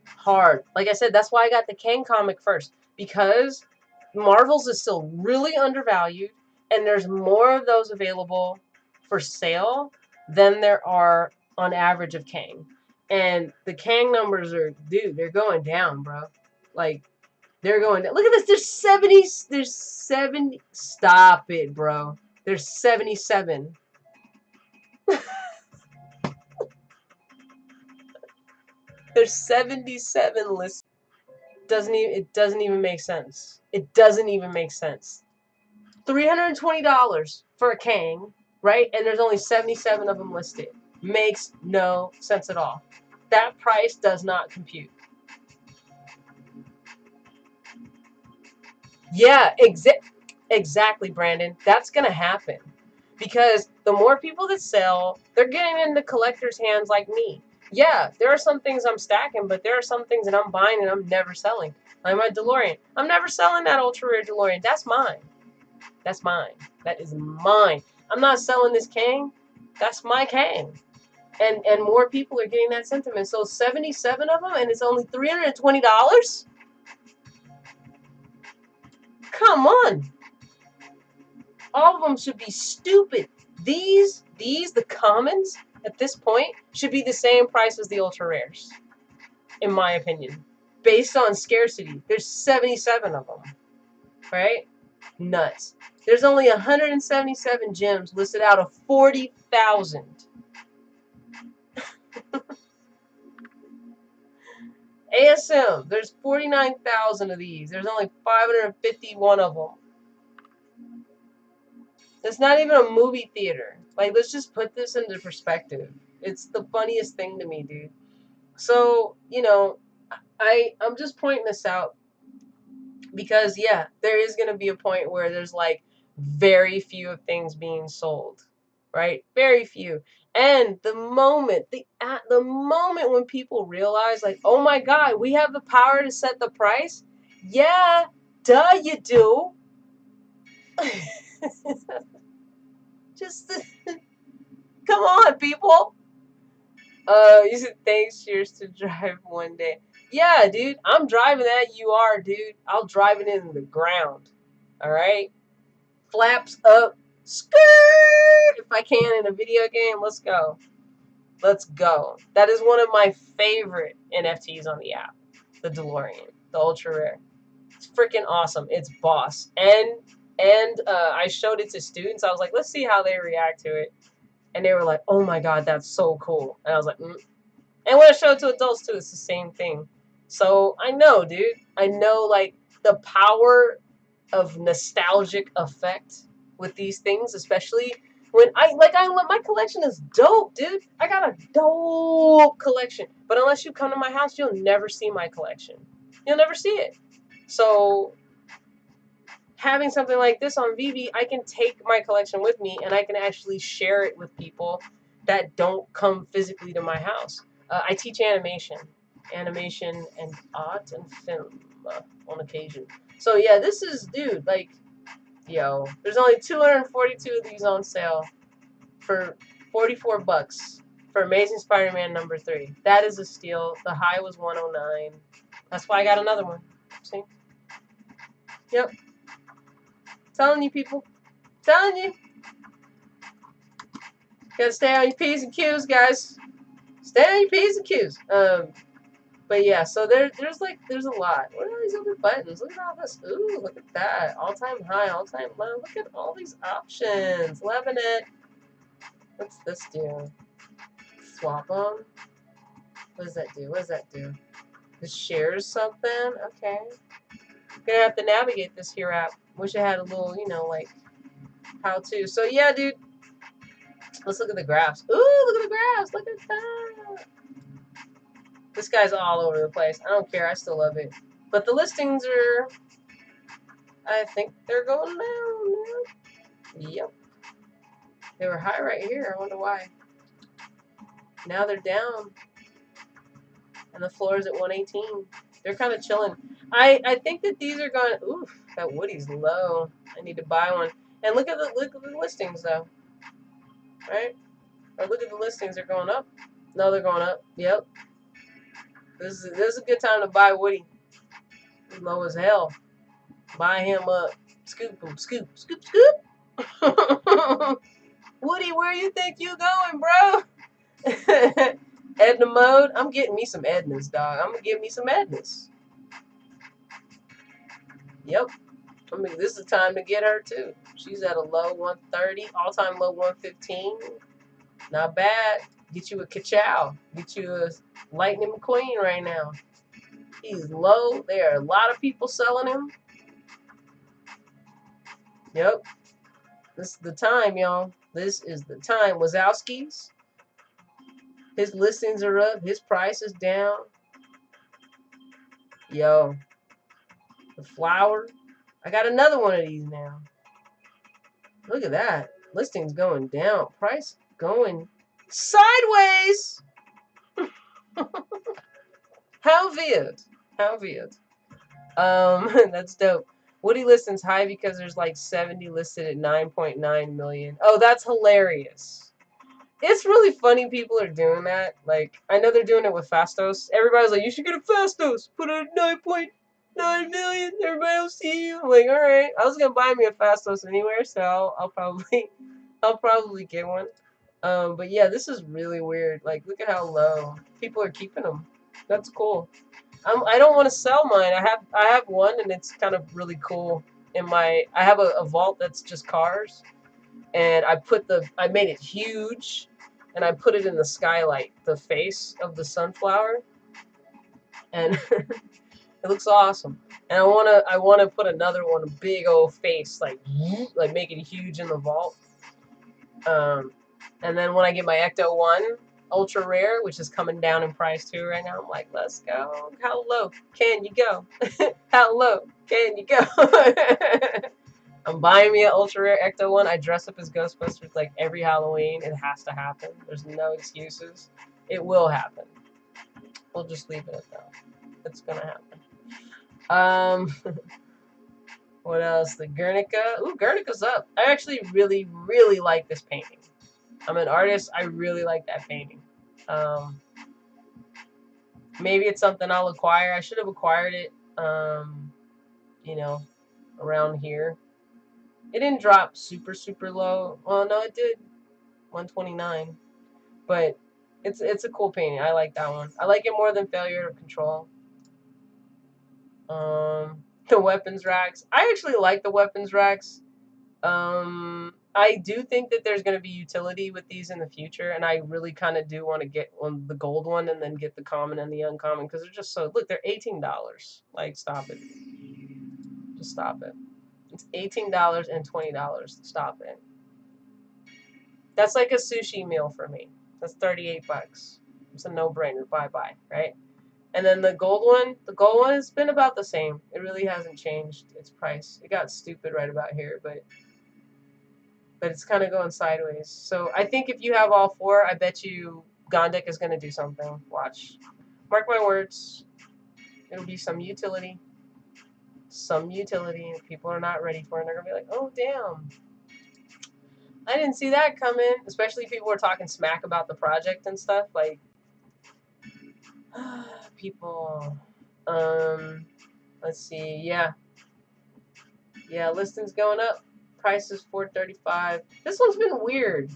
Hard. Like I said, that's why I got the Kang comic first. Because Marvel's is still really undervalued. And there's more of those available for sale than there are on average of Kang. And the Kang numbers are, dude, they're going down, bro. Like, they're going down. Look at this. There's 70. Stop it, bro. There's 77. There's 77 lists. It doesn't even make sense. It doesn't even make sense. $320 for a Kang, right? And there's only 77 of them listed. Makes no sense at all. That price does not compute. Yeah, exactly, Brandon. That's going to happen. Because the more people that sell, they're getting into collectors' hands like me. Yeah, there are some things I'm stacking, but there are some things that I'm buying and I'm never selling. Like my DeLorean. I'm never selling that ultra rare DeLorean. That's mine. That's mine. That is mine. I'm not selling this Kang. That's my Kang. And more people are getting that sentiment. So 77 of them and it's only $320? Come on. All of them should be stupid. These, the commons, at this point, should be the same price as the ultra rares, in my opinion. Based on scarcity. There's 77 of them. Right? Nuts. There's only 177 gems listed out of 40,000. ASM, there's 49,000 of these. There's only 551 of them. It's not even a movie theater. Like, let's just put this into perspective. It's the funniest thing to me, dude. So, I'm just pointing this out because, yeah, there is going to be a point where there's, like, very few of things being sold, right? Very few. And the moment when people realize, like, oh my God, we have the power to set the price. Yeah, duh, you do. Just come on, people. You said thanks, cheers to drive one day. Yeah, dude, I'm driving that UR, dude. I'll drive it into the ground. All right, flaps up, skirt. If I can in a video game, let's go. Let's go. That is one of my favorite NFTs on the app. The DeLorean, the ultra rare. It's freaking awesome. It's boss. And I showed it to students. I was like, let's see how they react to it. And they were like, oh my God, that's so cool. And I was like, And when I show it to adults too, it's the same thing. So I know, dude. I know, like, the power of nostalgic effect with these things, especially when my collection is dope, dude. I got a dope collection. But unless you come to my house, you'll never see my collection. You'll never see it. So having something like this on Veve, I can take my collection with me and I can actually share it with people that don't come physically to my house. I teach animation and art and film on occasion. So yeah, this is, dude, like, yo, there's only 242 of these on sale for $44 for Amazing Spider-Man #3. That is a steal. The high was 109. That's why I got another one. See? Yep. Telling you, people. Telling you. Gotta stay on your P's and Q's, guys. Stay on your P's and Q's. But yeah, so there's a lot. What are these other buttons? Look at all this. Ooh, look at that. All-time high, all-time low. Look at all these options. Loving it. What's this do? Swap them? What does that do? What does that do? This shares something? Okay. Gonna have to navigate this here app. Wish I had a little, like, how to. So yeah, dude. Let's look at the graphs. Ooh, look at the graphs. Look at that. This guy's all over the place. I don't care. I still love it. But the listings are, I think they're going down now. Yep. They were high right here. I wonder why. Now they're down. And the floor is at 118. They're kind of chilling. I think that these are going, oof, that Woody's low. I need to buy one. And look at the listings though. Right? Or look at the listings. They're going up. No, they're going up. Yep. This is a good time to buy Woody. He's low as hell. Buy him up. Scoop him. Scoop. Scoop. Scoop. Woody, where you think you going, bro? Edna mode. I'm getting me some Ednas, dog. I'm gonna get me some Ednas. Yep. I mean, this is the time to get her too. She's at a low 130, all-time low 115. Not bad. Get you a Kachow. Get you a Lightning McQueen right now. He's low. There are a lot of people selling him. Yep. This is the time, y'all. This is the time. Wazowski's. His listings are up. His price is down. Yo. The flower. I got another one of these now. Look at that. Listings going down. Price going sideways. How weird. How weird. That's dope. Woody listens high because there's like 70 listed at 9.9 million. Oh, that's hilarious. It's really funny people are doing that. Like, I know they're doing it with Fastos. Everybody's like, you should get a Fastos. Put it at 9.9 million. Everybody will see you. I'm like, all right. I was gonna buy me a Fastos anywhere, so I'll probably get one. But yeah, this is really weird. Like, look at how low people are keeping them. That's cool. I don't want to sell mine. I have one, and it's kind of really cool. I have a vault that's just cars, and I made it huge, and I put it in the skylight, the face of the sunflower, and it looks awesome. And I wanna put another one, a big old face, like make it huge in the vault. And then when I get my Ecto 1 ultra rare, which is coming down in price too right now, I'm like, let's go. How low can you go? How low can you go? I'm buying me an ultra rare Ecto 1. I dress up as Ghostbusters like every Halloween. It has to happen. There's no excuses. It will happen. We'll just leave it at that. It's gonna happen. What else? The Guernica. Ooh, Guernica's up. I actually really, really like this painting. I'm an artist. I really like that painting. Maybe it's something I'll acquire. I should have acquired it, you know, around here. It didn't drop super, super low. Well, no, it did. 129. But it's a cool painting. I like that one. I like it more than Failure of Control. The weapons racks. I actually like the weapons racks. I do think that there's going to be utility with these in the future, and I really kind of do want to get the gold one and then get the common and the uncommon because they're just so, look, they're $18. Like, stop it. Just stop it. It's $18 and $20. Stop it. That's like a sushi meal for me. That's 38 bucks. It's a no-brainer. Bye-bye, right? And then the gold one has been about the same. It really hasn't changed its price. It got stupid right about here, but it's kind of going sideways. So I think if you have all four, I bet you Gondik is going to do something. Watch. Mark my words. It'll be some utility. Some utility. And people are not ready for it. And they're going to be like, oh, damn. I didn't see that coming. Especially if people were talking smack about the project and stuff. Like, people. Let's see. Yeah. Yeah, listings going up. Price is $435. This one's been weird.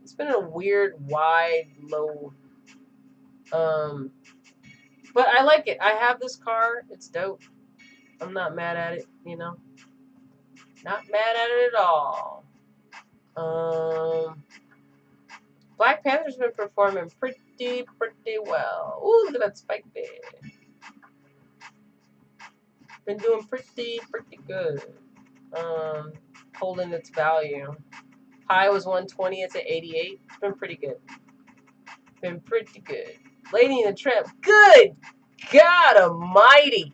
It's been a weird, wide, low. But I like it. I have this car. It's dope. I'm not mad at it, you know. Not mad at it at all. Black Panther's been performing pretty well. Ooh, look at that spike there. Been doing pretty good. Holding its value. High was 120. It's at 88. Been pretty good. Been pretty good. Lady in the Tramp. Good God Almighty.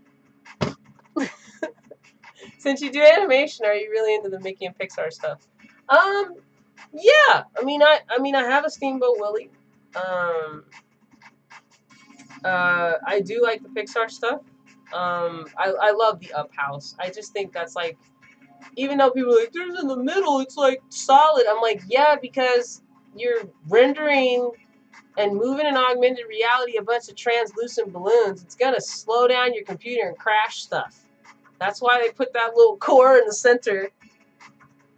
Since you do animation, are you really into the Mickey and Pixar stuff? Yeah. I have a Steamboat Willie. I do like the Pixar stuff. I love the Up House. I just think that's like, even though people are like, there's in the middle, it's like solid. I'm like, yeah, because you're rendering and moving in augmented reality a bunch of translucent balloons. It's gonna slow down your computer and crash stuff. That's why they put that little core in the center.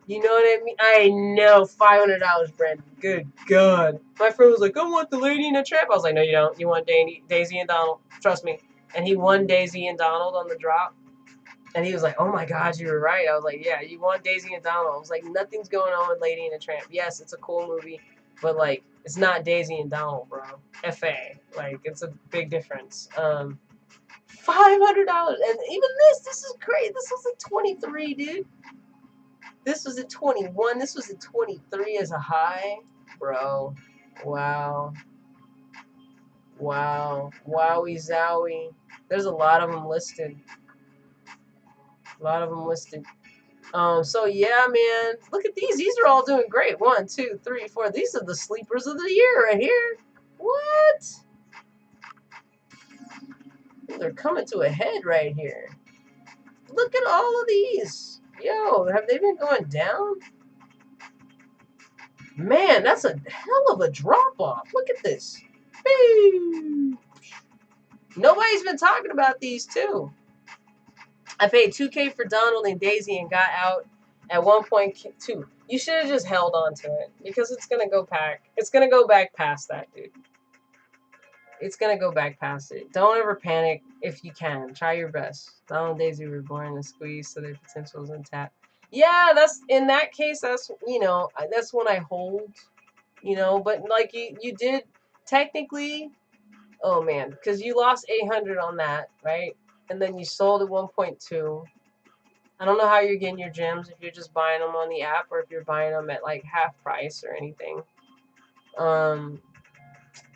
You know what I mean? I know, $500, Brandon. Good God. My friend was like, I want the Lady in the Tramp. I was like, no, you don't. You want Daisy and Donald. Trust me. And he won Daisy and Donald on the drop. And he was like, oh my God, you were right. I was like, yeah, you want Daisy and Donald. I was like, nothing's going on with Lady and the Tramp. Yes, it's a cool movie, but like, it's not Daisy and Donald, bro. FA. Like, it's a big difference. $500. And even this is great. This was a 23, dude. This was at 21. This was at 23 as a high. Bro. Wow. Wow. Wowie zowie. There's a lot of them listed. A lot of them listed. So yeah, man. Look at these. These are all doing great. 1, 2, 3, 4. These are the sleepers of the year right here. What? They're coming to a head right here. Look at all of these. Yo, have they been going down? Man, that's a hell of a drop off. Look at this. Whee! Nobody's been talking about these too. I paid $2K for Donald and Daisy and got out at 1.2. You should have just held on to it because it's gonna go back. It's gonna go back past that, dude. It's gonna go back past it. Don't ever panic if you can. Try your best. Donald and Daisy were born and squeezed, so their potential is untapped. Yeah, that's in that case. That's that's when I hold. But like you did technically. Oh man, because you lost 800 on that, right? And then you sold at 1.2. I don't know how you're getting your gems, if you're just buying them on the app or if you're buying them at like half price or anything.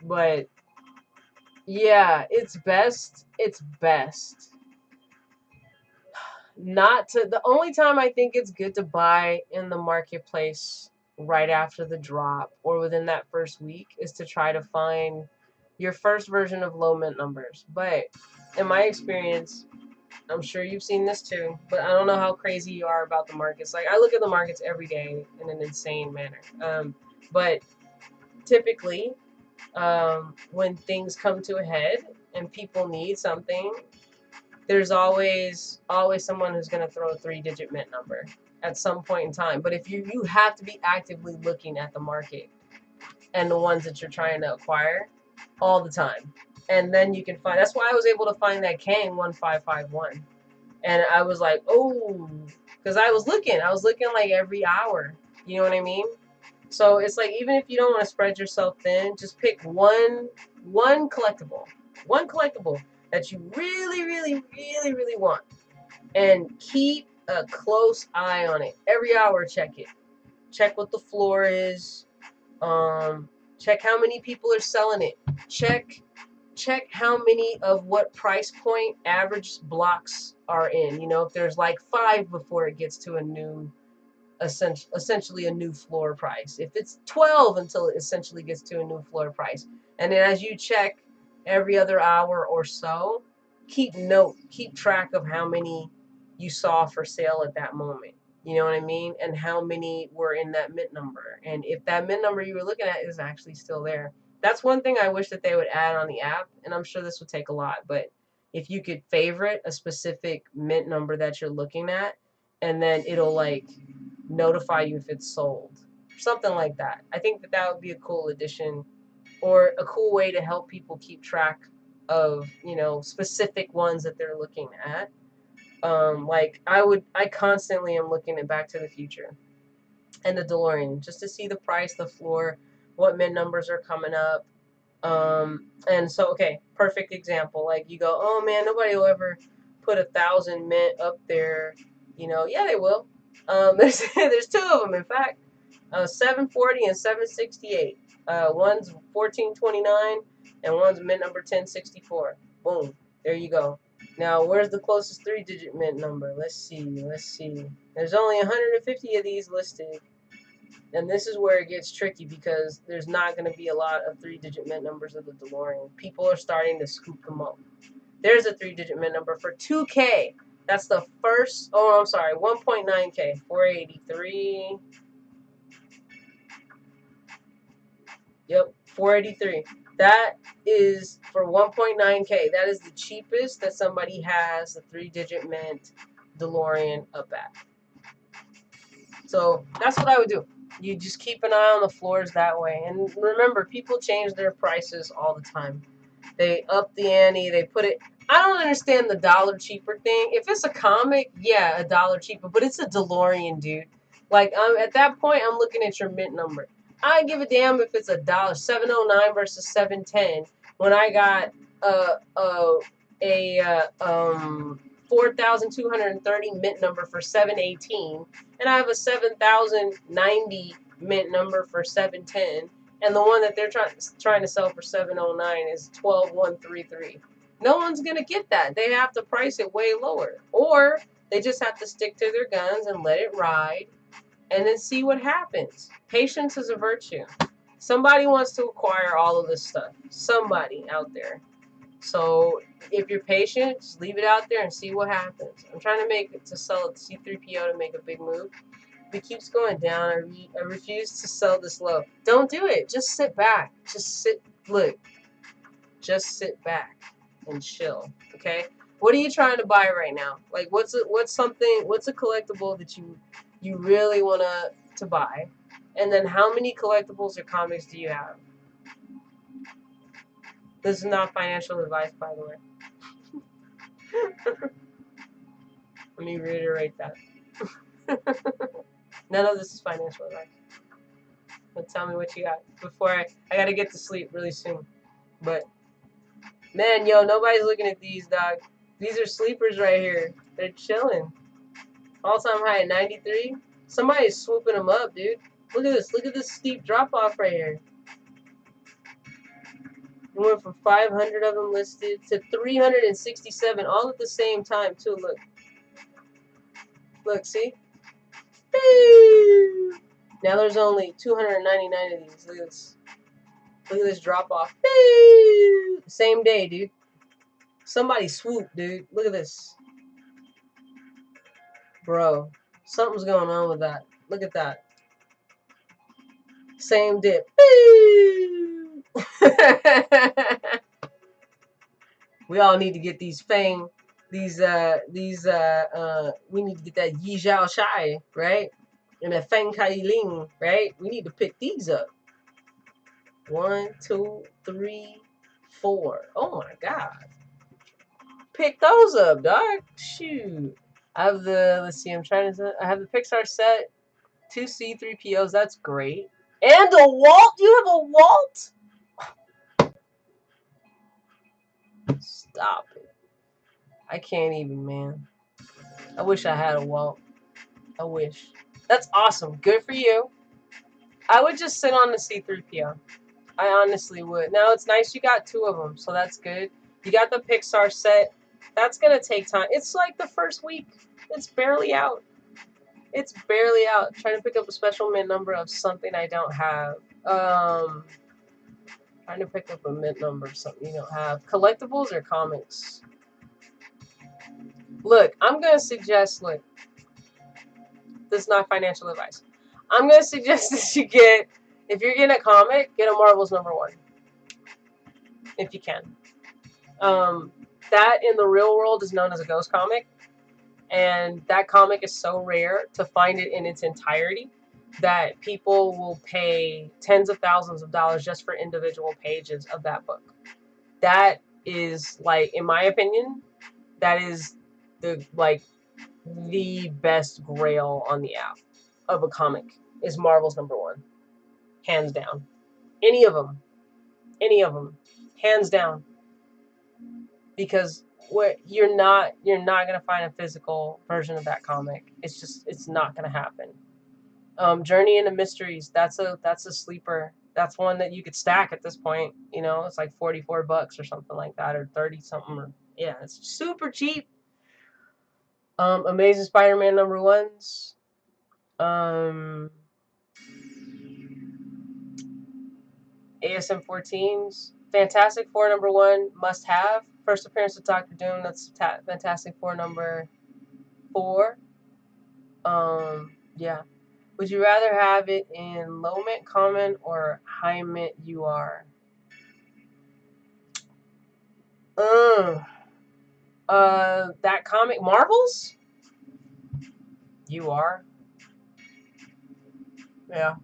But yeah, it's best. It's best not to. The only time I think it's good to buy in the marketplace right after the drop or within that first week is to try to find your first version of low mint numbers. But in my experience, I'm sure you've seen this too, but I don't know how crazy you are about the markets. Like, I look at the markets every day in an insane manner. But typically, when things come to a head and people need something, there's always someone who's going to throw a 3-digit mint number at some point in time. But if you have to be actively looking at the market and the ones that you're trying to acquire all the time. And then you can find, that's why I was able to find that Kang 1551. And I was like, oh, because I was looking like every hour. You know what I mean? So it's like, even if you don't want to spread yourself thin, just pick one collectible that you really, really, really, really want, and keep a close eye on it. Every hour, check it. Check what the floor is. Check how many people are selling it. Check how many of what price point average blocks are in. If there's like 5 before it gets to a new, essentially a new floor price. If it's 12 until it essentially gets to a new floor price. And then as you check every other hour or so, keep track of how many you saw for sale at that moment. You know what I mean? And how many were in that mint number. And if that mint number you were looking at is actually still there. That's one thing I wish that they would add on the app. And I'm sure this would take a lot. But if you could favorite a specific mint number that you're looking at, and then it'll like notify you if it's sold. Something like that. I think that would be a cool addition or a cool way to help people keep track of, specific ones that they're looking at. Like I constantly am looking at Back to the Future and the DeLorean just to see the price, the floor, what mint numbers are coming up. And so, okay, perfect example. Like you go, oh man, nobody will ever put 1,000 mint up there. Yeah, they will. There's 2 of them, in fact. 740 and 768. One's 1429 and one's mint number 1064. Boom. There you go. Now, where's the closest three-digit mint number? Let's see. Let's see. There's only 150 of these listed. And this is where it gets tricky because there's not going to be a lot of three-digit mint numbers of the DeLorean. People are starting to scoop them up. There's a three-digit mint number for 2K. That's the first. Oh, I'm sorry. 1.9K. 483. Yep, 483. That is for 1.9K. That is the cheapest that somebody has a three-digit mint DeLorean up at. So that's what I would do. You just keep an eye on the floors that way. And remember, people change their prices all the time. They up the ante. They put it. I don't understand the dollar cheaper thing. If it's a comic, yeah, $1 cheaper. But it's a DeLorean, dude. Like at that point, I'm looking at your mint number. I give a damn if it's $1, 709 versus 710. When I got a 4,230 mint number for 718, and I have a 7,090 mint number for 710. And the one that they're trying to sell for 709 is 12133. No one's gonna get that. They have to price it way lower, or they just have to stick to their guns and let it ride, and then see what happens. Patience is a virtue. Somebody wants to acquire all of this stuff. Somebody out there. So if you're patient, just leave it out there and see what happens. I'm trying to make it to sell it C3PO to make a big move. If it keeps going down, I refuse to sell this low. Don't do it. Just sit back. Just sit. Look. Just sit back and chill. Okay. What are you trying to buy right now? Like, what's a collectible that you really want to buy? And then how many collectibles or comics do you have? This is not financial advice, by the way. Let me reiterate that. None of this is financial advice. But tell me what you got before I gotta get to sleep really soon. But man, yo, nobody's looking at these, dog. These are sleepers right here. They're chilling. All-time high at 93. Somebody's swooping them up, dude. Look at this. Look at this steep drop-off right here. We went from 500 of them listed to 367, all at the same time, too. Look. Look, see? Now there's only 299 of these. Look at this. Look at this drop-off. Same day, dude. Somebody swooped, dude. Look at this. Bro, something's going on with that. Look at that. Same dip. We all need to get these fang, we need to get that Yi Zhao Shai, right? And that Fang Kai Ling, right? We need to pick these up. 1, 2, 3, 4. Oh my God. Pick those up, dog. Shoot. I have I have the Pixar set, 2 C3POs, that's great. And a Walt? You have a Walt? Stop it. I can't even, man. I wish I had a Walt. I wish. That's awesome. Good for you. I would just sit on the C3PO. I honestly would. Now, it's nice you got 2 of them, so that's good. You got the Pixar set. That's going to take time. It's like the first week. It's barely out. It's barely out. Trying to pick up a special mint number of something I don't have. Trying to pick up a mint number of something you don't have. Collectibles or comics? Look, I'm going to suggest, look, this is not financial advice. I'm going to suggest that you get, if you're getting a comic, get a Marvel's #1. If you can. That in the real world is known as a ghost comic. And that comic is so rare to find it in its entirety that people will pay tens of thousands of dollars just for individual pages of that book. That is, like, in my opinion, that is the best grail on the app of a comic is Marvel's #1. Hands down. Any of them. Hands down. Because you're not gonna find a physical version of that comic. It's not gonna happen. Journey into Mysteries. That's a sleeper. That's one that you could stack at this point. You know, it's like $44 or something like that, or 30 something. Or yeah, it's super cheap. Amazing Spider-Man number ones. ASM 14s. Fantastic Four number one, must have. First appearance of Doctor Doom. That's Fantastic Four number four. Yeah. Would you rather have it in low mint, common, or high mint UR? Uh, that comic Marvels? UR. Yeah,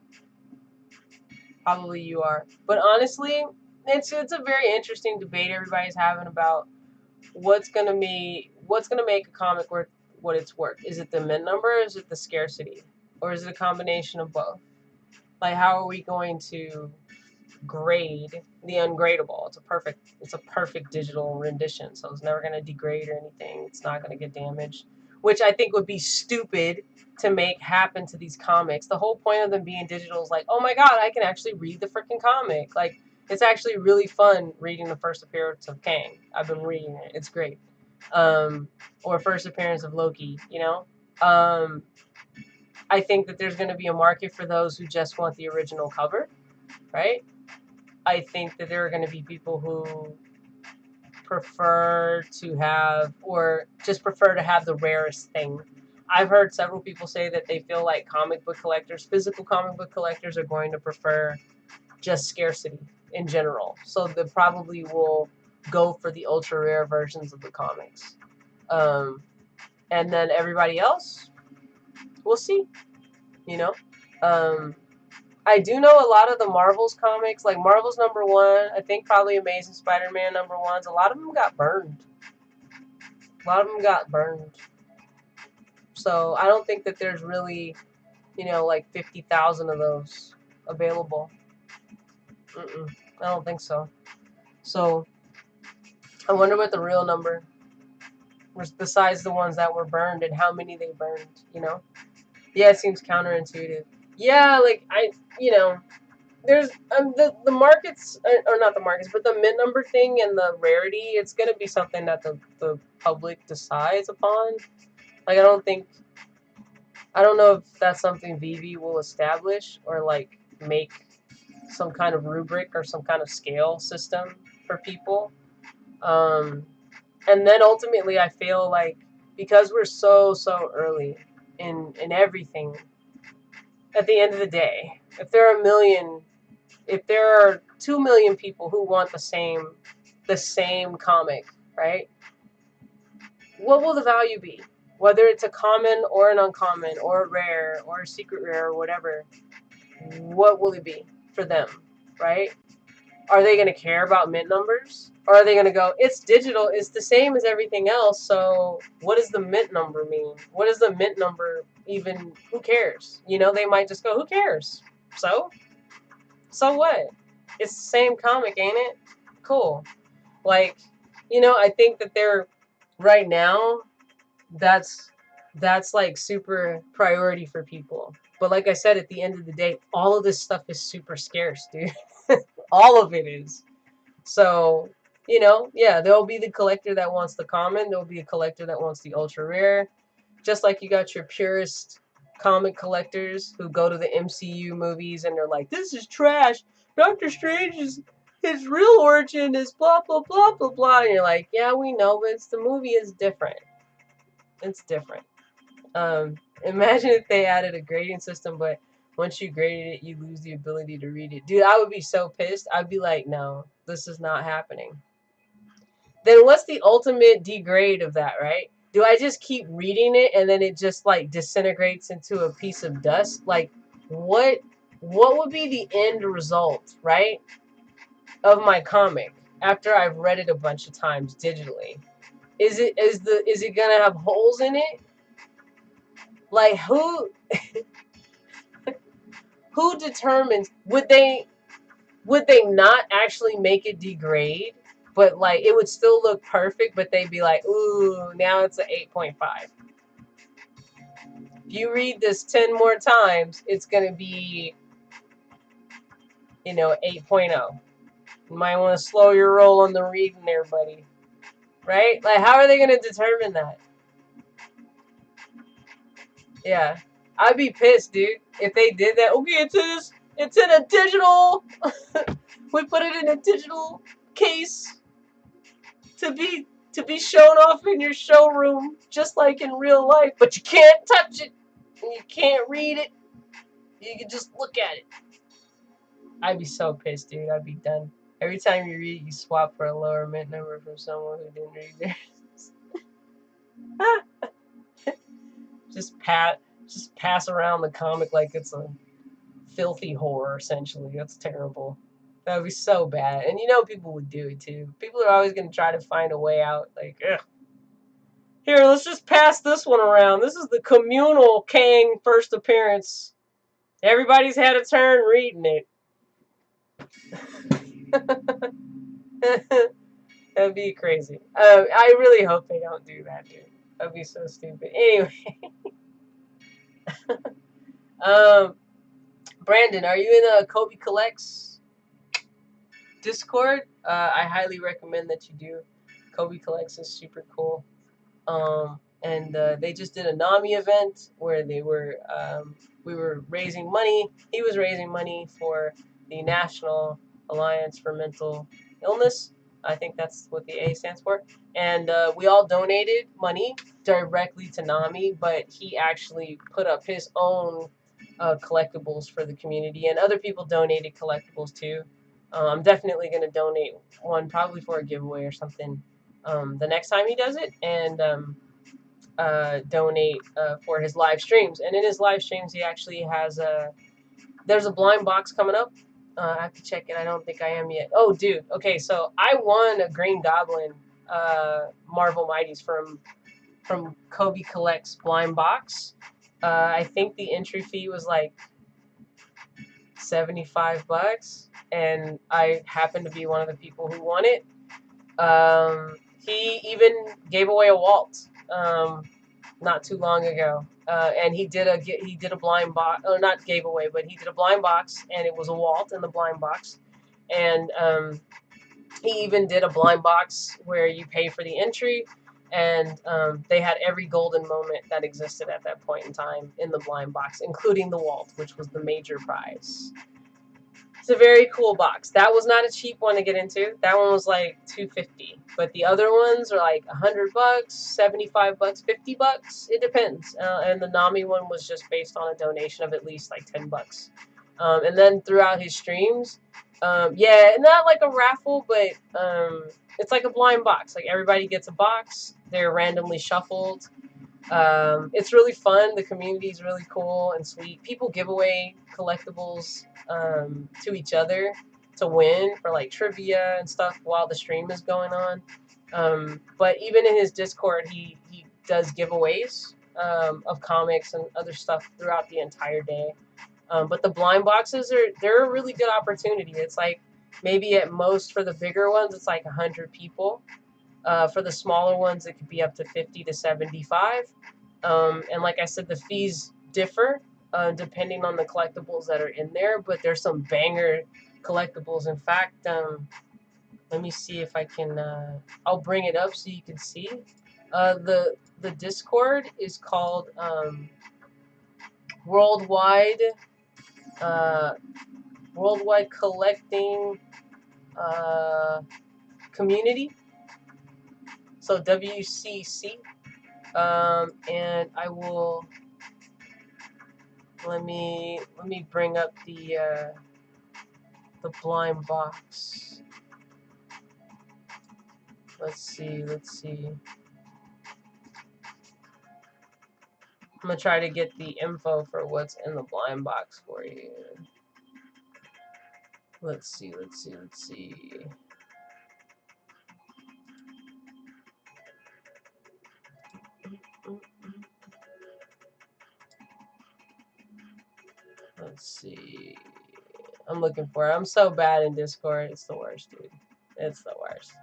probably UR. But honestly, it's a very interesting debate everybody's having about what's gonna make a comic worth what it's worth. Is it the mint number, or is it the scarcity, or is it a combination of both? Like, how are we going to grade the ungradable? It's a perfect digital rendition, so it's never going to degrade or anything. It's not going to get damaged, which I think would be stupid to make happen to these comics. The whole point of them being digital is like, oh my god, I can actually read the freaking comic. Like, it's actually really fun reading the first appearance of Kang. I've been reading it. It's great. Or first appearance of Loki, you know? I think that there's going to be a market for those who just want the original cover, right? I think that there are going to be people who prefer to have, or just prefer to have the rarest thing. I've heard several people say that they feel like comic book collectors, physical comic book collectors, are going to prefer just scarcity in general. So they probably will go for the ultra rare versions of the comics. And then everybody else, we'll see, you know? Um, I do know a lot of the Marvels comics, like Marvels number one, I think probably Amazing Spider-Man number ones, a lot of them got burned. A lot of them got burned. So I don't think that there's really, like 50,000 of those available. I don't think so. So I wonder what the real number was, besides the ones that were burned, and how many they burned. Yeah, it seems counterintuitive. Yeah, like there's the markets, or not the markets, but the mint number thing and the rarity, it's going to be something that the public decides upon. Like, I don't know if that's something Veve will establish, or like make some kind of rubric or some kind of scale system for people. And then ultimately I feel like, because we're so early in everything, at the end of the day, if there are 2 million people who want the same comic, right? What will the value be? Whether it's a common or an uncommon or a rare or a secret rare or whatever, what will it be for them, right? Are they going to care about mint numbers? Or are they going to go, it's digital, it's the same as everything else, so what does the mint number mean? What does the mint number even, who cares? They might just go, who cares? So what? It's the same comic, ain't it? Cool. Like, I think that they're, right now, that's like super priority for people. But like I said, at the end of the day, all of this stuff is super scarce, dude. All of it is. So, yeah, there'll be the collector that wants the common, there'll be a collector that wants the ultra rare. Just like you got your purist comic collectors who go to the MCU movies and they're like, this is trash. Doctor Strange his real origin is blah blah blah blah blah. And you're like, yeah, we know, but the movie is different. It's different. Imagine if they added a grading system, but once you graded it, you lose the ability to read it. Dude, I would be so pissed. I'd be like, no, this is not happening. Then what's the ultimate degrade of that, right? Do I just keep reading it and then it just like disintegrates into a piece of dust? Like, what would be the end result, right, of my comic after I've read it a bunch of times digitally? Is it gonna have holes in it? Like, who determines, would they not actually make it degrade, but like it would still look perfect, but they'd be like, ooh, now it's an 8.5. if you read this 10 more times, it's going to be, 8.0. You might want to slow your roll on the reading there, buddy. Right? Like, how are they going to determine that? Yeah. I'd be pissed, dude, if they did that. Okay, it's in a digital, we put it in a digital case to be shown off in your showroom, just like in real life, but you can't touch it, and you can't read it. You can just look at it. I'd be so pissed, dude. I'd be done. Every time you read, you swap for a lower mint number from someone who didn't read theirs. just pass around the comic like it's a filthy horror, essentially. That's terrible. That would be so bad. And people would do it too. People are always going to try to find a way out. Like, ugh. Here, let's just pass this one around. This is the communal Kang first appearance. Everybody's had a turn reading it. That'd be crazy. I really hope they don't do that, dude. That'd be so stupid. Anyway, um, Brandon, are you in a Kobe Collects Discord? I highly recommend that you do. Kobe Collects is super cool. And they just did a NAMI event where we were raising money. He was raising money for the National Alliance for Mental Illness. I think that's what the A stands for. And we all donated money directly to NAMI, but he actually put up his own collectibles for the community, and other people donated collectibles too. I'm definitely going to donate one, probably for a giveaway or something, the next time he does it, and donate for his live streams. And in his live streams, he actually has there's a blind box coming up. I have to check it. I don't think I am yet. Oh, dude. Okay, so I won a Green Goblin Marvel Mighties from Kobe Collects blind box. I think the entry fee was like $75, and I happened to be one of the people who won it. He even gave away a Walt not too long ago, and he did a blind box, or not gave away, but he did a blind box, and it was a Walt in the blind box, and he even did a blind box where you pay for the entry, and they had every golden moment that existed at that point in time in the blind box, including the Walt, which was the major prize. It's a very cool box. That was not a cheap one to get into. That one was like $250, but the other ones are like $100, $75, $50. It depends. And the NAMI one was just based on a donation of at least like $10. And then throughout his streams, yeah, not like a raffle, but it's like a blind box. Like everybody gets a box. They're randomly shuffled. It's really fun. The community is really cool and sweet. People give away collectibles to each other to win for like trivia and stuff while the stream is going on. But even in his Discord, he does giveaways of comics and other stuff throughout the entire day. But the blind boxes they're a really good opportunity. It's like maybe at most for the bigger ones, it's like 100 people. For the smaller ones, it could be up to 50 to 75. And like I said, the fees differ depending on the collectibles that are in there, but there's some banger collectibles. In fact, let me see if I can, I'll bring it up so you can see. The Discord is called Worldwide Worldwide Collecting Community. So WCC. And I will let me bring up the blind box. Let's see. I'm gonna try to get the info for what's in the blind box for you. Let's see. Let's see. I'm looking for it. I'm so bad in Discord. It's the worst, dude. It's the worst.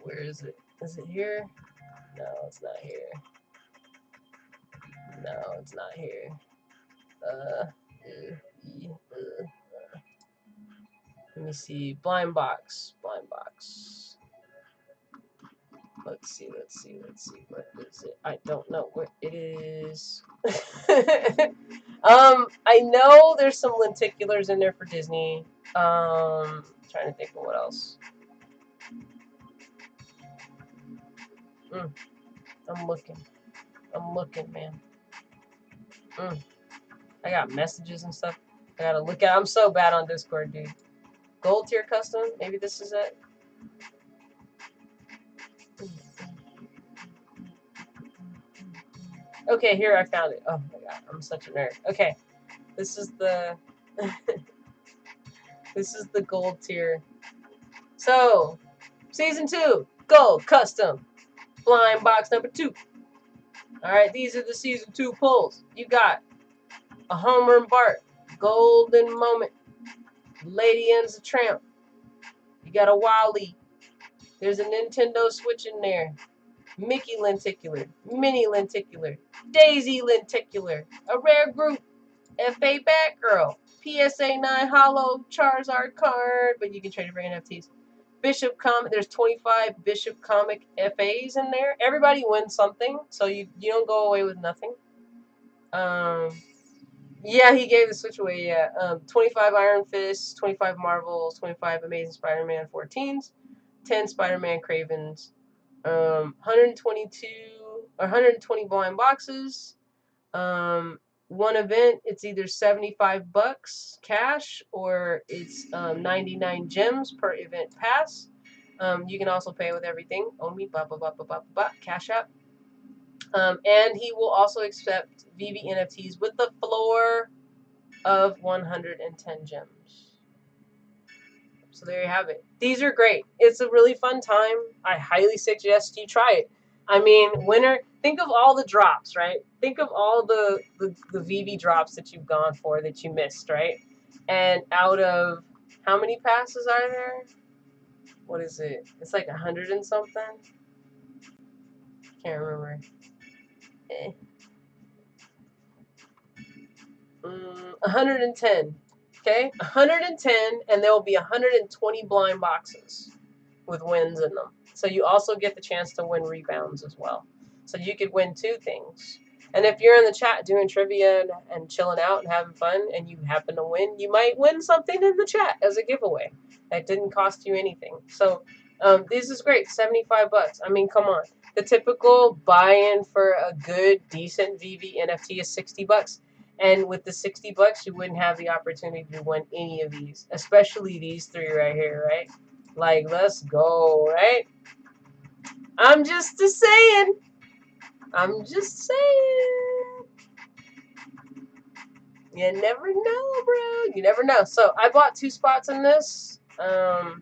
Where is it? Is it here? No, it's not here. No, it's not here. Let me see. Blind box. Blind box. Let's see. What is it? I don't know what it is. I know there's some lenticulars in there for Disney. Trying to think of what else. I'm looking, man. I got messages and stuff. I gotta look at. I'm so bad on Discord, dude. Gold tier custom. Maybe this is it. Okay, here I found it. Oh my god, I'm such a nerd. Okay, this is the this is the gold tier. So, season 2, gold custom, blind box number 2. All right, these are the season 2 pulls. You got a Homer and Bart, golden moment. Lady N's a tramp. You got a Wally. There's a Nintendo Switch in there. Mickey lenticular, Minnie lenticular, Daisy lenticular, a rare group, FA Batgirl, PSA 9 Hollow Charizard card, but you can trade it for NFTs. Bishop Comic, there's 25 Bishop Comic FAs in there. Everybody wins something, so you don't go away with nothing. Yeah, he gave the Switch away, yeah. 25 Iron Fists, 25 Marvels, 25 Amazing Spider-Man 14s, 10 Spider-Man Cravens, 122 or 120 blind boxes. One event, it's either $75 cash or it's 99 gems per event pass. You can also pay with everything. Omi, blah, blah, blah, blah, blah, blah, Cash App. And he will also accept Veve NFTs with the floor of 110 gems. So there you have it. These are great. It's a really fun time. I highly suggest you try it. I mean, winner, think of all the drops, right? Think of all the Veve drops that you've gone for that you missed, right? And out of how many passes are there? What is it? It's like 100 and something. Can't remember. 110. Okay? 110, and there will be 120 blind boxes with wins in them. So you also get the chance to win rebounds as well. So you could win 2 things. And if you're in the chat doing trivia and chilling out and having fun and you happen to win, you might win something in the chat as a giveaway. That didn't cost you anything. So this is great. $75. I mean, come on. The typical buy-in for a good, decent Veve NFT is $60. And with the $60, you wouldn't have the opportunity to win any of these, especially these 3 right here, right? Like, let's go, right? I'm just saying. I'm just saying. You never know, bro. You never know. So I bought 2 spots in this. Yeah,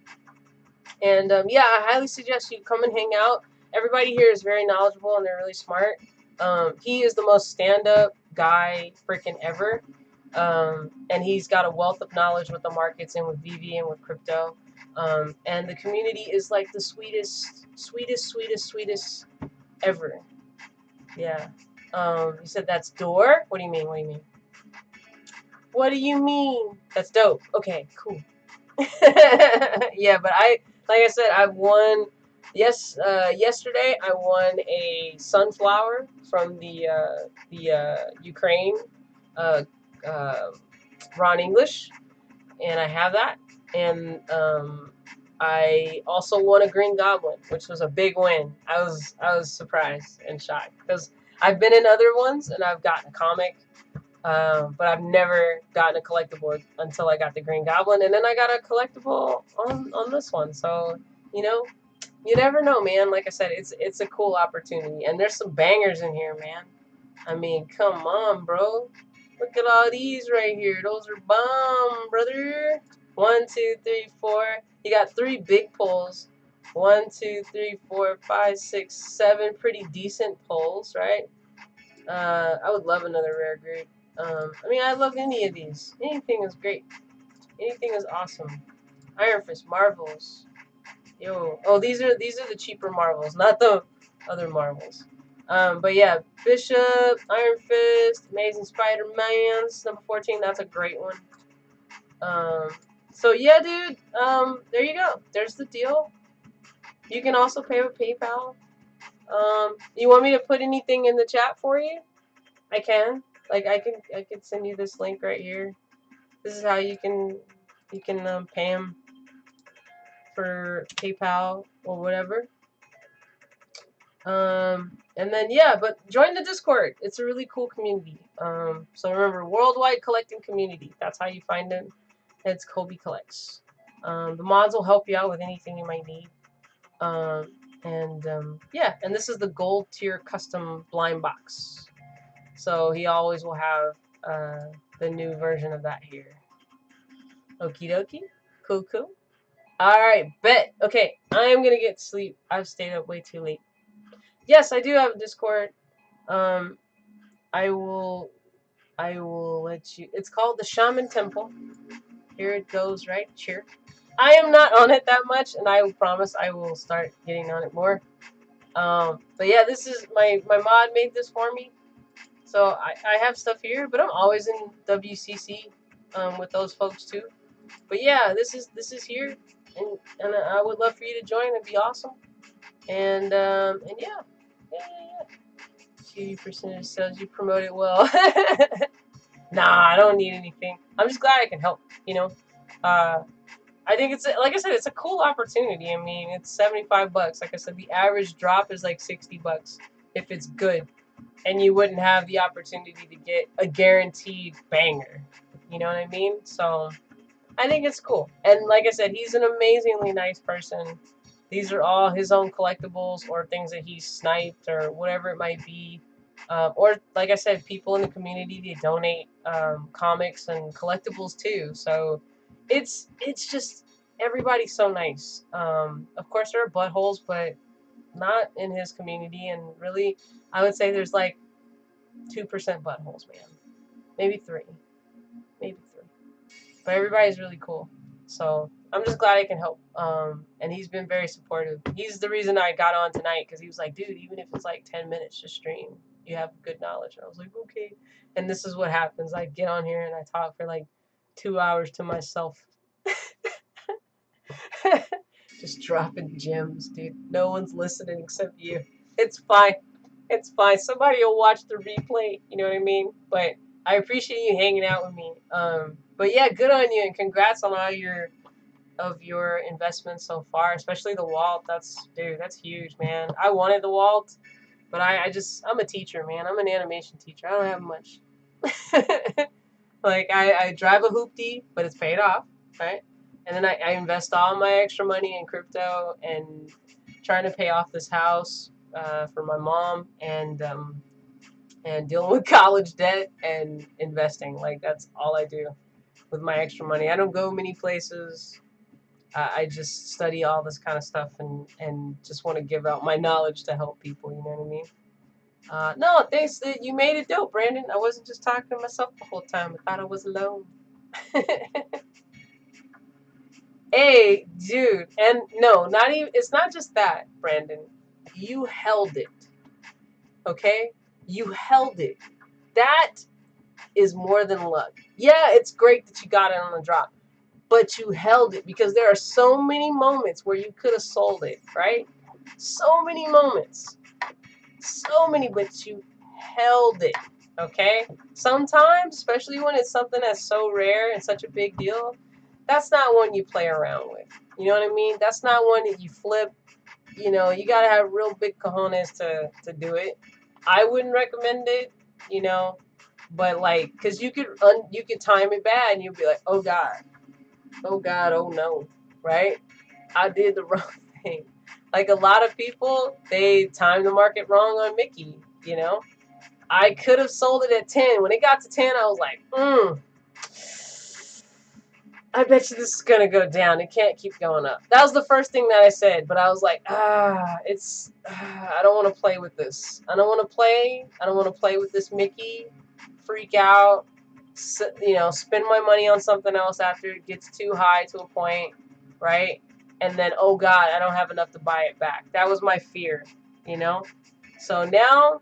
I highly suggest you come and hang out. Everybody here is very knowledgeable and they're really smart. He is the most stand-up guy freaking ever. And he's got a wealth of knowledge with the markets and with Veve and with crypto. And the community is like the sweetest ever. Yeah. You said that's door? What do you mean? What do you mean? What do you mean? That's dope. Okay, cool. Yeah, but like I said, I've won. Yes, yesterday I won a sunflower from the Ukraine, uh, uh, Ron English, and I have that. And I also won a Green Goblin, which was a big win. I was surprised and shocked because I've been in other ones and I've gotten a comic. But I've never gotten a collectible until I got the Green Goblin, and then I got a collectible on this one. So, you never know, man. Like I said, it's a cool opportunity, and there's some bangers in here, man. I mean, come on, bro. Look at all these right here. Those are bomb, brother. 1, 2, 3, 4. You got 3 big pulls. 1, 2, 3, 4, 5, 6, 7 pretty decent pulls, right? I would love another rare group. I mean, I love any of these. Anything is great. Anything is awesome. Iron Fist, Marvels. Yo. Oh, these are the cheaper Marvels, not the other Marvels. But yeah, Bishop, Iron Fist, Amazing Spider-Man, number 14. That's a great one. So yeah, dude. There you go. There's the deal. You can also pay with PayPal. You want me to put anything in the chat for you? I can. Like I could send you this link right here. This is how you can pay him for PayPal or whatever. And then yeah, but join the Discord. It's a really cool community. So remember, worldwide collecting community. That's how you find him. It's Kobe Collects. The mods will help you out with anything you might need. Yeah, and this is the gold tier custom blind box. So he always will have the new version of that here. Okie dokie. Cool, cool. Alright, bet. Okay, I am gonna get to sleep. I've stayed up way too late. Yes, I do have a Discord. I will let you. It's called the Shaman Temple. Here it goes right here. I am not on it that much, and I promise I will start getting on it more. But yeah, this is my mod made this for me. So I have stuff here, but I'm always in WCC with those folks too. But yeah, this is here, and I would love for you to join. It'd be awesome. And yeah. 80% of sales, you promote it well. Nah, I don't need anything. I'm just glad I can help. You know, I think it's like I said, it's a cool opportunity. I mean, it's $75. Like I said, the average drop is like $60 if it's good, and you wouldn't have the opportunity to get a guaranteed banger. You know what I mean? So I think it's cool. And like I said, he's an amazingly nice person. These are all his own collectibles or things that he sniped or whatever it might be. Or like I said, people in the community, they donate comics and collectibles too. So it's just everybody's so nice. Of course there are buttholes, but not in his community. And really, I would say there's like 2% buttholes, man. Maybe 3. Maybe 3. But everybody's really cool. So I'm just glad I can help. And he's been very supportive. He's the reason I got on tonight because he was like, dude, even if it's like 10 minutes, just stream. You have good knowledge. And I was like, okay. And this is what happens. I get on here and I talk for like 2 hours to myself. Just dropping gems, dude. No one's listening except you. It's fine. It's fine. Somebody will watch the replay. You know what I mean? But I appreciate you hanging out with me. But yeah, good on you and congrats on all your investments so far, especially the Walt. That's huge, man. I wanted the Walt, but I'm a teacher, man. I'm an animation teacher. I don't have much. Like I drive a hoopty, but it's paid off, right? And then I invest all my extra money in crypto and trying to pay off this house for my mom and dealing with college debt and investing. Like that's all I do with my extra money. I don't go many places. I just study all this kind of stuff and just want to give out my knowledge to help people. You know what I mean? No, thanks. You made it dope, Brandon. I wasn't just talking to myself the whole time. I thought I was alone. Hey, dude. And no, not even. It's not just that, Brandon. You held it. Okay? You held it. That is more than luck. Yeah, it's great that you got it on the drop, but you held it because there are so many moments where you could have sold it, right? So many moments. So many, but you held it, okay? Sometimes, especially when it's something that's so rare and such a big deal, that's not one you play around with. You know what I mean? That's not one that you flip. You know, you gotta have real big cojones to do it. I wouldn't recommend it, you know, but like, cause you could time it bad and you'd be like, oh God, oh no, right? I did the wrong thing. Like a lot of people, they timed the market wrong on Mickey, you know? I could have sold it at 10. When it got to 10, I was like, I bet you this is going to go down. It can't keep going up. That was the first thing that I said, but I was like, I don't want to play with this. I don't want to play with this Mickey, freak out, you know, spend my money on something else after it gets too high to a point, right? And then, oh God, I don't have enough to buy it back. That was my fear. you know? So now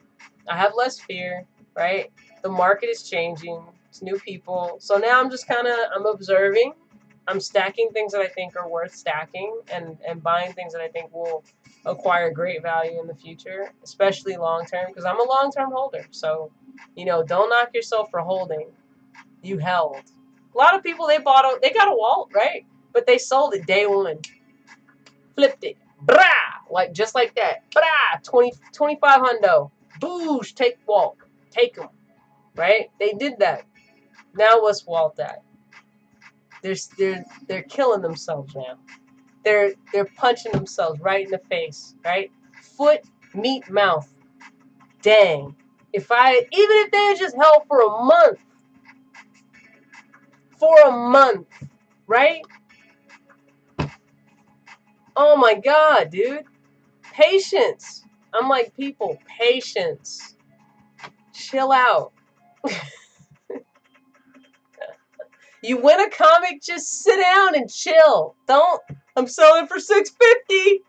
I have less fear, right? The market is changing. It's new people. So now I'm just I'm observing. I'm stacking things that I think are worth stacking and buying things that I think will acquire great value in the future, especially long term, because I'm a long term holder. So, don't knock yourself for holding. You held. A lot of people they got a wallet, right? But they sold it day one. Flipped it. Brah! Like just like that. Brah! 25 hundo. Boosh! Take walk. Take them. Right? They did that. Now what's Walt at? They're killing themselves now. They're punching themselves right in the face, right? Foot, meat, mouth. Dang. Even if they had just held for a month, right? Oh my God, dude. Patience. I'm like, people, patience. Chill out. You win a comic, just sit down and chill. Don't. I'm selling for $6.50.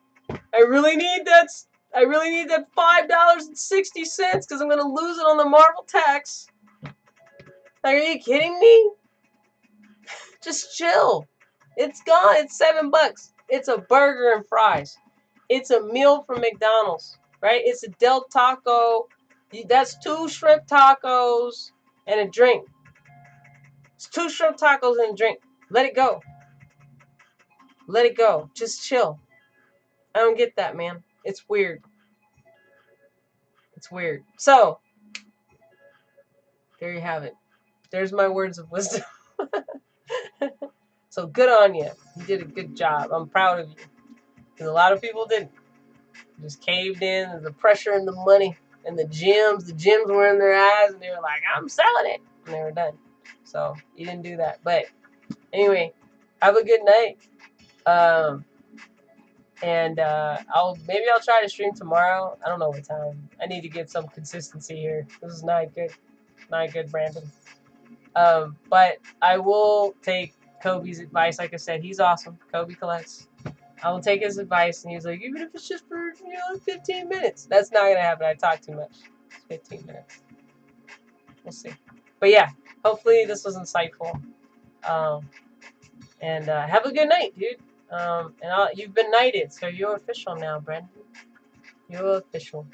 I really need that. I really need that $5.60 because I'm gonna lose it on the Marvel tax. Are you kidding me? Just chill. It's gone. It's $7. It's a burger and fries. It's a meal from McDonald's, right? It's a Del Taco. That's 2 shrimp tacos and a drink. It's 2 shrimp tacos and a drink. Let it go. Let it go. Just chill. I don't get that, man. It's weird. It's weird. So, there you have it. There's my words of wisdom. So good on you. You did a good job. I'm proud of you. Because a lot of people didn't. Just caved in. And the pressure and the money and the gyms. The gyms were in their eyes and they were like, I'm selling it. And they were done. So you didn't do that. But anyway, have a good night. And I'll try to stream tomorrow. I don't know what time. I need to get some consistency here. This is not good. Not good, Brandon. But I will take Kobe's advice. Like I said, he's awesome. Kobe collects. I will take his advice, and he's like, even if it's just for 15 minutes. That's not gonna happen. I talk too much. It's 15 minutes. We'll see. But yeah, hopefully this was insightful. And have a good night, dude. You've been knighted, so you're official now, Brandon. You're official.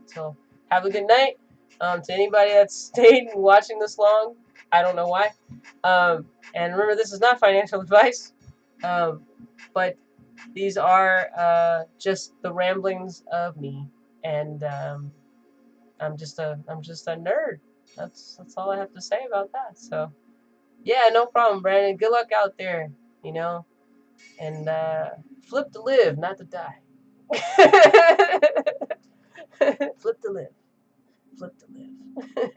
So have a good night. To anybody that's stayed watching this long, I don't know why. And remember, this is not financial advice, but these are just the ramblings of me, and I'm just a nerd. That's all I have to say about that. So yeah, no problem, Brandon. Good luck out there, and flip to live, not to die. Flip to live. Flip to live.